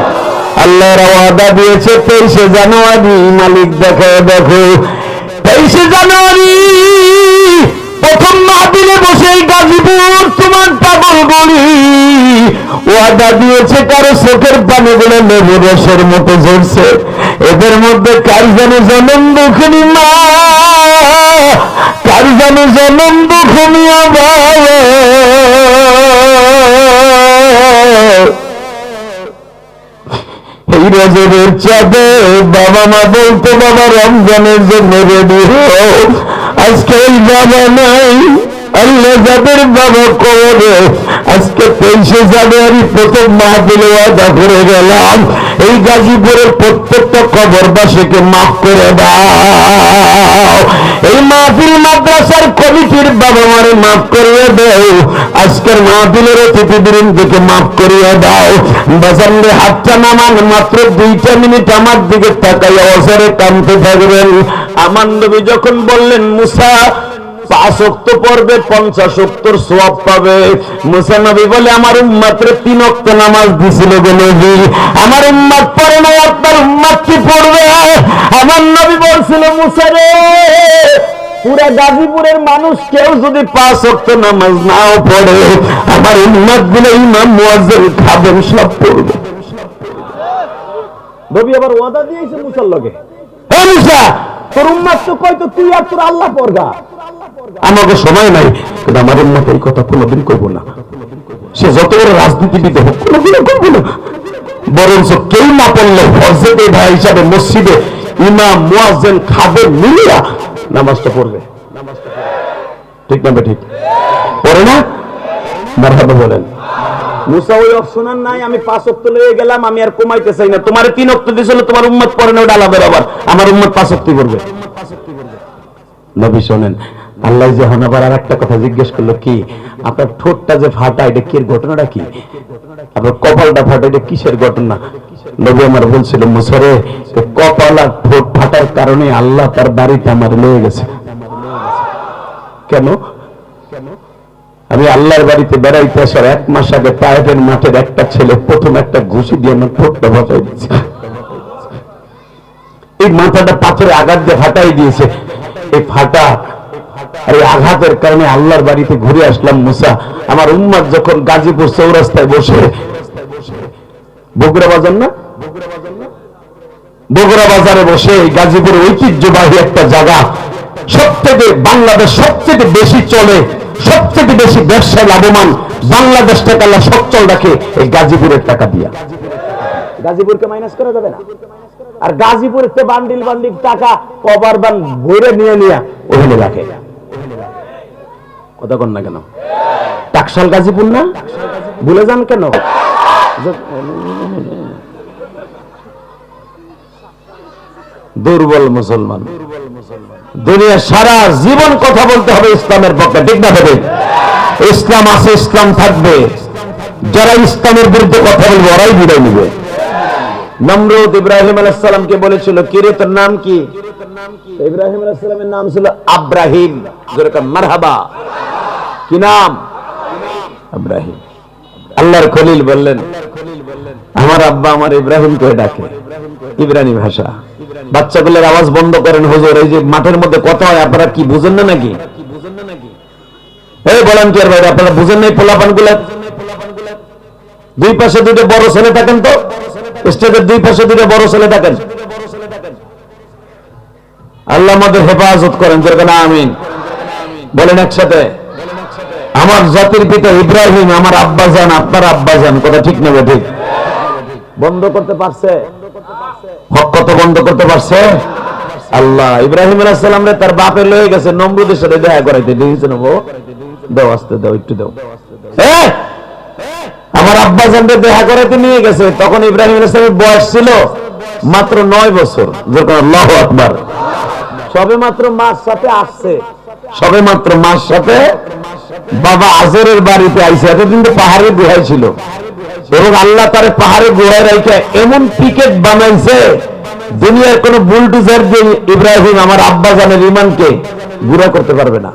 Speaker 1: আল্লাহর ওয়াদা দিয়েছে 23 জানুয়ারি, মালিক দেখো দেখো 23 জানুয়ারি প্রথম মাহফিলে বসে গাজীপুর তোমার পাগল বলি ওয়াদা দিয়েছে, কারো চোখের পানিগুলো লেবুর রসের মতো ঝরছে, এদের মধ্যে কার যেন জনম দুঃখিনী মা, কার যেন জনম দুঃখিনী বাবা। এই রজবের চাঁদে বাবা মা বলতো বাবা রমজানের জন্য রেডি হও, আজকে এই বাবা নাই, আল্লাহ যাদের বাবা করে আজকে 23 জানুয়ারি প্রথম মাহফিলে ওয়াদা করে গেলাম এই গাজীপুরের প্রত্যেকটা কবরবাসীকে মাফ করে দাও, এই মাহফিল মাদ্রাসার কমিটির বাবা মারে মাফ করিয়ে দাও, আজকের মাহফিলের অতিথিবৃন্দকে মাফ করিয়ে দাও। বাজারে হাতটা নামান, মাত্র 2 মিনিট আমার দিকে তাকাইয়া অজরে কাঁদতে থাকবেন। আমার নবী যখন বললেন মুসা 5 ওয়াক্ত পড়বে 50 ওয়াক্তর সওয়াব পাবে, মুসা নবী বলে আমার উম্মতরে 3 ওয়াক্ত নামাজ দিছিল গো নবী, আমার উম্মত পড়ে না, আপনার উম্মত কি পড়বে? আমার নবী বলছিল মুসা রে পুরা গাজীপুরের মানুষ কেউ যদি 5 ওয়াক্ত নামাজ নাও পড়ে আমার উম্মত গুলো ইমাম মুয়াজ্জিন খাবেন সব পড়বে। নবী আবার ওয়াদা দিয়েছে মুসার লগে, হে মুসা তোর উম্মত তো কইতো তুই আর তোর আল্লাহ পড়গা, আমাকে সময় নাই, কিন্তু আমার উম্মত এই কথা কোনোদিন করবো না, সে যত বড় রাজনীতিবিদ হোক কোনোদিন করবো না, বরঞ্চ কেউ না পড়লে ফজরের ভাই হিসাবে মসজিদে ইমাম মুয়াজ্জিন খাবে মিলিয়া নামাজটা পড়বে। ঠিক না ঠিক? পড়ে না? মারহাবা বলেন। মুসা ওই অপশন নাই, আমি 5 ওয়াক্ত লয়ে গেলাম, আমি আর কমাইতে চাই না, তোমারে 3 ওয়াক্ত দিছিল, তোমার উম্মত পড়ে না, ওটা আলাদা ব্যাপার, আমার উম্মত 5 ওয়াক্ত পড়বে। নবী শোনেন, আল্লাহ যখন আবার আর একটা কথা জিজ্ঞেস করলো কি আপনার ঠোঁটটা যে ফাটা এটা কি ঘটনাটা কি, আপনার কপালটা ফাটা এটা কিসের ঘটনা? নবী আমার বলছিল মুসারে কপাল আর ঠোঁট ফাটার কারণে আল্লাহ তার বাড়িতে আমার লয়ে গেছে। কেন? আমি আল্লাহর বাড়িতে বেড়াইতে আসার 1 মাস আগে প্রাইভেট মাঠের একটা ছেলে প্রথম একটা ঘুষি দিয়ে আমার ঠোঁটটা ফাটাই দিয়েছে, এই মাথাটা পাথরে আঘাত দিয়ে ফাটাই দিয়েছে, এই ফাটা আর এই আঘাতের কারণে আল্লাহর বাড়িতে ঘুরে আসলাম। মুসা আমার উম্মত যখন গাজীপুর চৌরাস্তায় বসে বগুড়া বাজার না বগুড়া বাজারে বসে গাজীপুর ঐতিহ্যবাহী একটা জায়গা, সবথেকে বাংলাদেশ সবচেয়ে বেশি চলে, সবচেয়ে বেশি ব্যবসায় লাভবান, বাংলাদেশ টাকা আল্লাহ সচ্ছল রাখে এই গাজীপুরের টাকা দিয়া। গাজীপুরকে মাইনাস করা যাবে না। আর গাজীপুরের বান্ডিল বান্ডিল টাকা কভার বান বইরে নিয়ে নিয়ে ওখানে রাখে। কথা কন না কেন? টাকশাল গাজীপুর না, ভুলে যান কেন? দুর্বল মুসলমান। দুনিয়া সারা জীবন কথা বলতে হবে ইসলামের পক্ষে, ঠিক না? হবে ইসলাম আছে, ইসলাম থাকবে। যারা ইসলামের বিরুদ্ধে কথা বলবে ওরাই বিদায় নিবে। নমরুদ ইব্রাহিম আলাইহিস সালামকে বলেছিল, কিরে তোর নাম কি? ইব্রাহিম আলাইহিস সালামের নাম ছিল আব্রাহিম। যেরকম মারহাবা, কি নাম? ইব্রাহিম। আল্লাহর খলিল বললেন, আমার আব্বা আমার ইব্রাহিমকে ডাকে, ইব্রানি ভাষা। বাচ্চাগুলোর আওয়াজ বন্ধ করেন হুজুর, এই যে মাঠের মধ্যে কথা হয় আপনারা কি বুঝেন না নাকি? এই ভলান্টিয়ার ভাইরা আপনারা বুঝেন নাই? পোলাপান গুলা দুই পাশে দুটো বড় ছেলে থাকেন, তো স্টেজের দুই পাশে দুটো বড় ছেলে থাকেন। আল্লাহ আমাদের হেফাজত করেন, যেরকম আমিন বলেন একসাথে। আমার জাতির পিতা ইব্রাহিম আমার আব্বাজান, আপনার আব্বাজান। কথা ঠিক না? ঠিক। বন্ধ করতে পারছে? হক কত বন্ধ করতে পারছে আল্লাহ। ইব্রাহিম আলাইহিস সালাম রে তার বাপে লয়ে গেছে নমরুদের সাথে দেখা করাইতে। দিয়েছে না? দাও আস্তে দাও, একটু দাও। আমার আব্বাজানকে দেখা করাইতে নিয়ে গেছে। তখন ইব্রাহিম আলাইহিস সালামের বয়স ছিল মাত্র 9 বছর। যখন আল্লাহু আকবার, সবে মাত্র মার সাথে আসছে, সবে মাত্র মার সাথে বাবা আজরের বাড়িতে আইছে। এতদিন তো পাহাড়ের গুহায় ছিল, এবং আল্লাহ তার পাহাড়ের গুহায় রেখে এমন পিকেট বানাইছে, দুনিয়ার কোন বুলডোজার দিয়ে ইব্রাহিম আমার আব্বাজানের ঈমানকে গুঁড়া করতে পারবে না।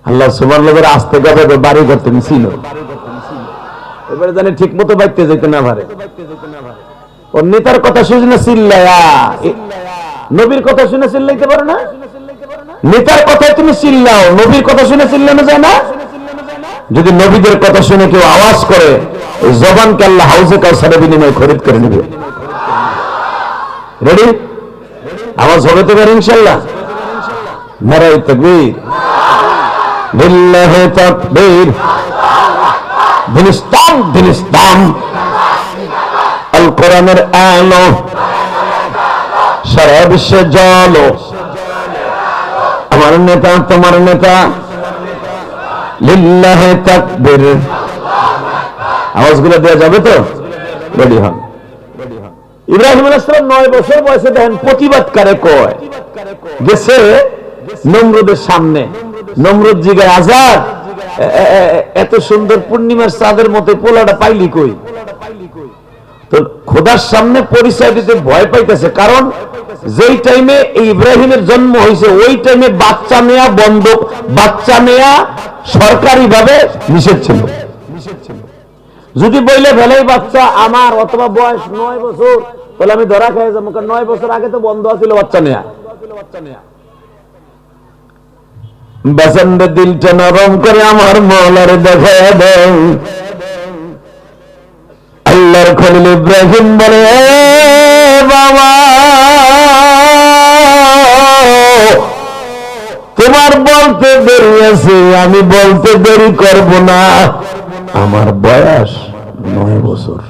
Speaker 1: আল্লাহ সুবহানাহু আসতে গেছে বাড়ি করতে ছিল, এবারে জানে ঠিক মতো বাইতে যেতে না পারে। ওর নেতার কথা শুনে না চিল্লায়া, নবীর কথা শুনে চিল্লাইতে পারো না? নেতার কথায় তুমি চিল্লাও, নবীর কথা শুনে চিল্লানো যায় না? যদি নবীদের কথা শুনে কেউ আওয়াজ করে, ওই জবানকে আল্লাহ হাউজে কাউসারের বিনিময়ে খরিদ করে নেবে। রেডি? আওয়াজ হবে তো ইনশাআল্লাহ। নারায়ে তাকবীর, লিল্লাহি তাকবীর, দিন ইসলাম, দিন ইসলাম। আল কোরআনের আলো সারা বিশ্বে জ্বলো। আমার নেতা তোমার নেতা, লিল্লাহি তাকবীর। আওয়াজগুলো দেওয়া যাবে তো? রেডি হন। ইব্রাহিম আলাইহিস সালাম 9 বছর বয়সে দেখেন প্রতিবাদ করে কয় গেছে নমরুদের সামনে। নমরুদ জিগায়, আজাদ এত সুন্দর পূর্ণিমার চাঁদের মতো পোলাটা পাইলি কই? তো খোদার সামনে পরিচয় দিতে ভয় পাইতেছে, কারণ যেই টাইমে এই ইব্রাহিমের জন্ম হয়েছে ওই টাইমে বাচ্চা নেয়া বন্ধ, বাচ্চা নেয়া সরকারি ভাবে নিষেধ ছিল। যদি বইলে ফেলাই বাচ্চা আমার, অথবা বয়স 9 বছর, তাহলে আমি ধরা খাই যাবো, কারণ 9 বছর আগে তো বন্ধ ছিল বাচ্চা নেয়া। বেসেন্ডে দিলটা নরম করে আমার মৌলার দেখা দেন। আল্লাহর খলিল ইব্রাহিম বলে, বাবা তোমার বলতে দেরি আছে, আমি বলতে দেরি করব না। আমার বয়স 9 বছর।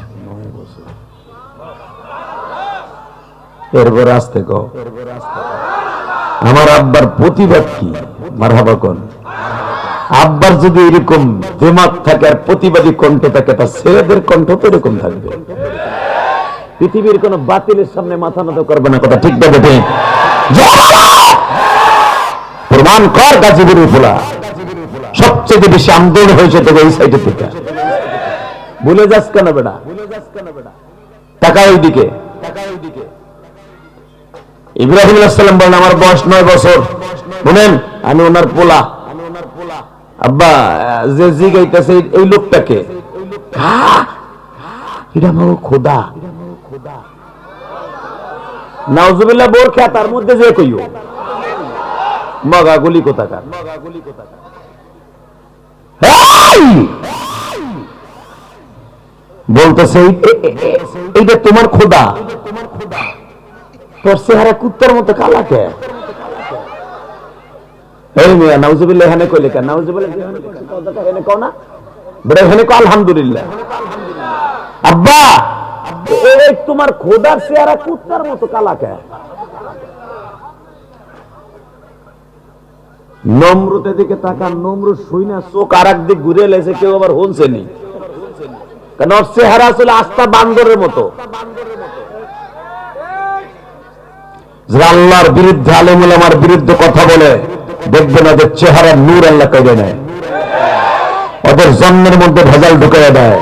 Speaker 1: এরপর আসতে কও আমার আব্বার প্রতিবাদ কি? মারহাবা কোন আব্বার যদি এরকম দিমাগ থাকে আর প্রতিবাদী কণ্ঠ থাকে, তার ছেলেদের কণ্ঠ তো এরকম থাকবে। পৃথিবীর কোন বাতিলের সামনে মাথা নত করবে না। কথা ঠিক না? ঠিক। প্রমাণ কর গাজীপুরের পোলা সবচেয়ে বেশি আন্দোলন হয়েছে তোকে এই সাইডে থেকে। ভুলে যাস কেন বেটা? টাকা ওইদিকে। ইব্রাহিম আলাইহিস সালাম বলেন, আমার বয়স 9 বছর। বলেন আমি ওনার পোলা। আব্বা যে জিগাইতেছে এই লোকটাকে, এটা আমার খোদা। নাউজুবিল্লাহ বোর খেয়া তার মধ্যে যে কইও মগা গুলি কোথাকার। বলতেছে এইটা তোমার খোদা। তোর চেহারা কুত্তার মতো কালা কে? এই মিয়া নাউজুবিল্লাহ এখানে কইলে কেন? নাউজুবিল্লাহ এখানে কও না বেটা, এখানে কও আলহামদুলিল্লাহ। আব্বা এই তোমার খোদার চেহারা কুত্তার মতো কালা কে? নম্রতের দিকে তাকান, নমরুদ শুই না চোখ আর একদিক ঘুরে লেছে, কেউ আবার হনছেনি, কারণ ওর চেহারা আসলে আস্থা বান্দরের মতো। যারা আল্লাহর বিরুদ্ধে, আলেম ওলামার বিরুদ্ধে কথা বলে, দেখবেন ওদের চেহারা নূর আল্লাহ কেড়ে নেয়, ওদের জন্মের মধ্যে ভেজাল ঢুকাইয়া দেয়।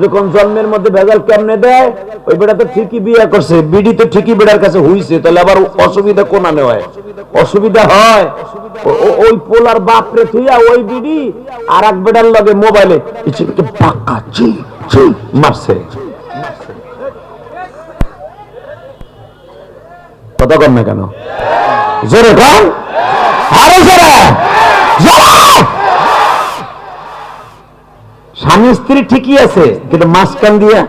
Speaker 1: যখন জন্মের মধ্যে ভেজাল কেমনে দেয়? ওই বেটা তো ঠিকই বিয়ে করছে, বিডি তো ঠিকই বেটার কাছে হইছে, তাহলে আবার অসুবিধা কোন আনে হয়? অসুবিধা হয় ওই পোলার বাপরে থুইয়া ওই বিডি আর এক বেটার লগে মোবাইলে পাকা চি চি মারছে। কথা কর না কেন? জোরে কর, আরো জোরে। স্বামী স্ত্রী ঠিকই আছে, কিন্তু মাঝখান দিয়া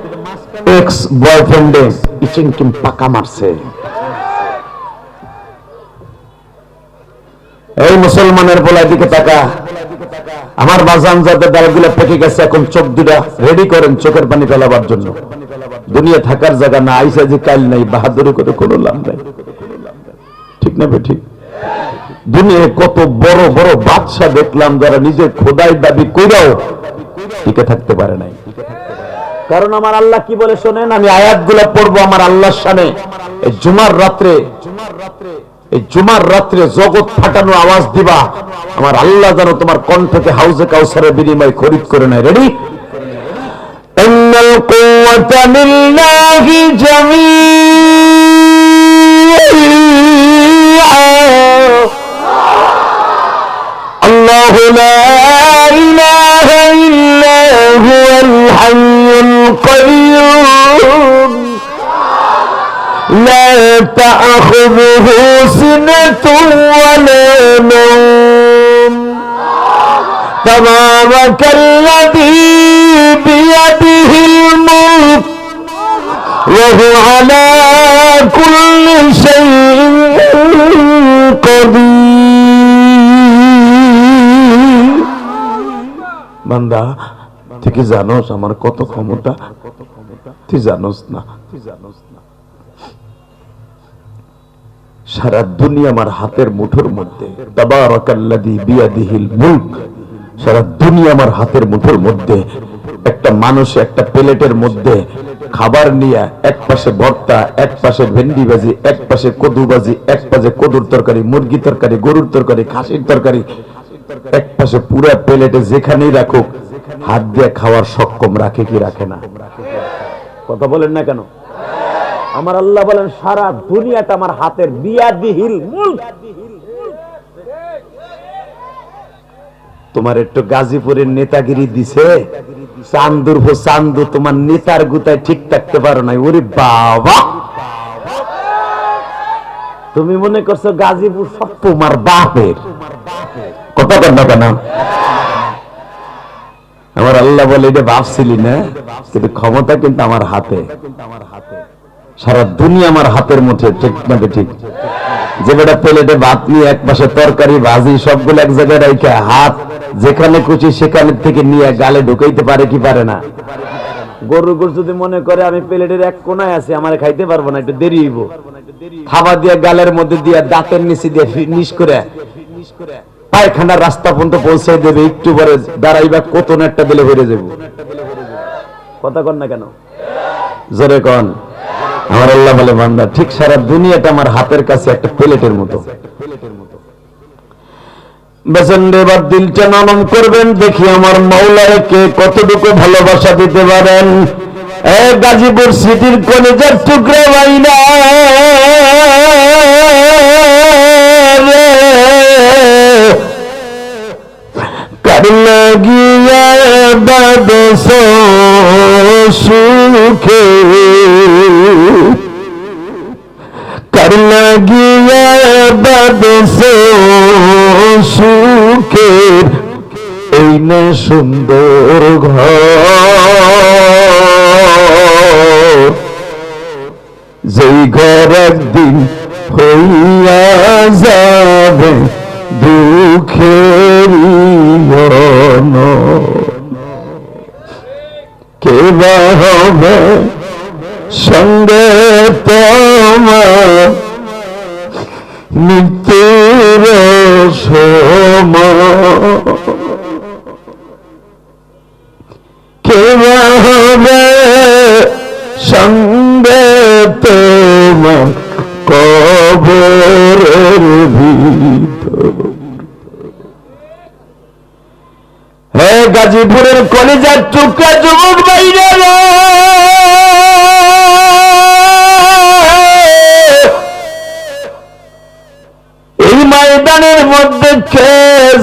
Speaker 1: এক্স বয়ফ্রেন্ডে ইচিংকিম পাকা মারছে। এই মুসলমানের বলার দিকে তাকা। আমার বাজান যাদের দাঁড়গুলো পেকে গেছে, এখন চোখ দুটা রেডি করেন চোখের পানি ফেলাবার জন্য। দুনিয়া থাকার জায়গা না, আইসা যে কাল নাই, বাহাদুরি করে কোনো লাভ নাই। ঠিক না? ঠিক। দুনিয়ায় কত বড় বড় বাদশা দেখলাম যারা নিজের খোদাই দাবি কইরাও টিকে থাকতে পারে নাই। কারণ আমার আল্লাহ কি বলে শোনেন, আমি আয়াতগুলো পড়বো আমার আল্লাহর শানে। এই জুমার রাত্রে জগৎ ফাটানো আওয়াজ দিবা, আমার আল্লাহ যেন তোমার কণ্ঠকে হাউজে কাউসারের বিনিময়ে খরিদ করে নেয়। রেডি? ইন্নাল কুওয়াতা লিল্লাহি জামিআ, আল্লাহু লা ইলাহা ইল্লা হুয়াল হাইয়ুল কাইয়্যুম لا تأخذه سنة ولا نوم تبارك الذي بيده الملك وهو على كل شيء قدير। বান্দা, তুই কি জানোস আমার কত ক্ষমতা? তুই জানোস না। সারা দুনিয়া আমার হাতের মুঠোর মধ্যে। তাবারাকাল্লাযী বিয়াদিহিল মুলক, সারা দুনিয়া আমার হাতের মুঠোর মধ্যে। একটা মানুষ একটা প্লেটের মধ্যে খাবার নিয়ে, এক পাশে ভর্তা, এক পাশে ভেন্ডি ভাজি, এক পাশে কদু ভাজি, এক পাশে কদুর তরকারি, মুরগি তরকারি, গরুর তরকারি, খাসির তরকারি, এক পাশে পুরো প্লেটে যেখানেই রাখুক হাত দিয়ে খাওয়ার সক্ষম রাখে কি রাখে না? কথা বলেন না কেন? আমার আল্লাহ বলেন সারা দুনিয়াটা আমার হাতের, বিয়াদিহিল মুলক। তোমার একটু গাজীপুরের নেতাগিরি দিছে, চান্দুর চান্দু তোমার নেতার গুতায় ঠিক থাকতে পারো নাই। ওরে বাবা, তুমি মনে করছো গাজীপুর সব তোমার বাপের? কথা বল না কেন? আমার আল্লাহ বলে এটা ভাবছিলি না, কিন্তু ক্ষমতা কিন্তু আমার হাতে। সারা দুনিয়া আমার হাতের মুঠে। ঠিক না? ঠিক। যে বেটা প্লেটে ভাত নিয়ে এক পাশে তরকারি ভাজি সবগুলো এক জায়গায় রেখে হাত যেখানে খুশি সেখানে থেকে নিয়ে গালে ঢুকাইতে পারে কি পারে না? গরু যদি মনে করে আমি প্লেটের এক কোনায় আছি, আমার খাইতে পারবো না, একটু দেরি হইব, খাওয়া দিয়ে গালের মধ্যে দিয়ে দাঁতের নিচে দিয়ে নিশ করে পায়খানার রাস্তা পর্যন্ত পৌঁছে দেবে, একটু পরে দাঁড়াইবা কত একটা দিলে বেড়ে যাবো। কথা কন না কেন? জোরে কন। আমার আল্লাহ বলে বান্দা ঠিক সারা দুনিয়াটা আমার হাতের কাছে একটা প্লেটের মতো। বেসেন্ডে এবার দিলটা নরম করবেন, দেখি আমার মাওলাকে কতটুকু ভালোবাসা দিতে পারেন। গাজীপুর সিটির কলেজের টুকরা বাইনা কার লাগিয়া বাদস সুখে, কার লাগিয়া বাদস সুখে, এই না সুন্দর ঘর, যেই ঘর একদিন হইয়া যাবে দুঃখের কে বা হবে সঙ্গে তোমার মৃত্যুর সময় কে হবে সঙ্গে তোমার কবরের ভিতর। হে গাজীপুরের কলিজার টুকরা যুবক ভাইরা, এই ময়দানের মধ্যে কে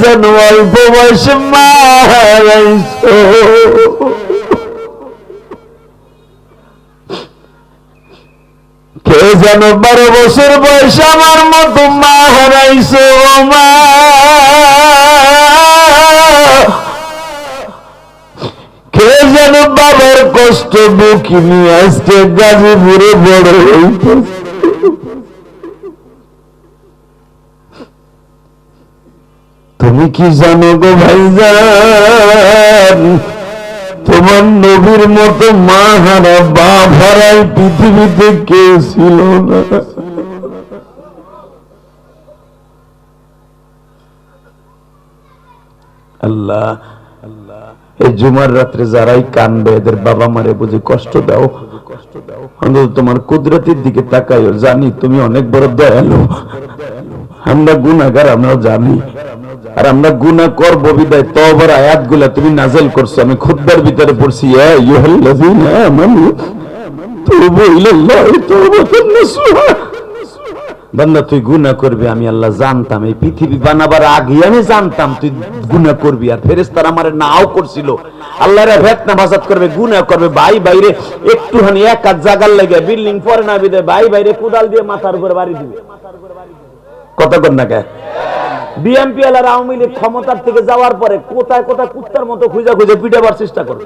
Speaker 1: যেন অল্প বয়সে মারাইছো, কে যেন 12 বছর বয়সে আমার মতো মা হারাইছো। মা কে যেন বাবার কষ্ট বুকি নিয়ে আসছে গাজীপুরে বড় হইতেছে। তুমি কি জানো গো ভাইজান, তোমার নবীর মতো মা হারা বাপ হারায় পৃথিবীতে কেউ ছিল না। আল্লাহ এই জুমার রাত্রে যারাই কানবে এদের বাবা মারে বুঝি কষ্ট দাও, অন্তত তোমার কুদরতের দিকে তাকাইও। জানি তুমি অনেক বড় দয়ালু, আমরা গুনাহগার আমরাও জানি, আর আমরা গুনাহ করব বিদায় তওবার আয়াতগুলা তুমি নাযিল করছো। আমি খুতবার ভিতরে পড়ছি, ইয়া আইয়ুহাল্লাযীনা আমানু তুবু ইলাল্লাহি তাওবাতান নাসুহা। বান্দা তুই গুনাহ করবি, আমি আল্লাহ জানতাম, এই পৃথিবী বানাবার আগে আমি জানতাম তুই গুনাহ করবি। আর ফেরেশতারা আমারে নাও করছিল, আল্লাহরে ফিতনা ফাসাদ করবে, গুনাহ করবে, ভাই বাইরে একটুখানি এক কাজ জাগার লাগে বিল্ডিং পরে না বিদায় ভাই বাইরে কোদাল দিয়ে মাথার উপরে বাড়ি দিবে। কথা কর না কে? বিএনপি আর আওয়ামী লীগ ক্ষমতার থেকে যাওয়ার পরে কোথায় কোথায় কুত্তার মতো খুঁজে খুঁজে পিটাবার চেষ্টা করবে।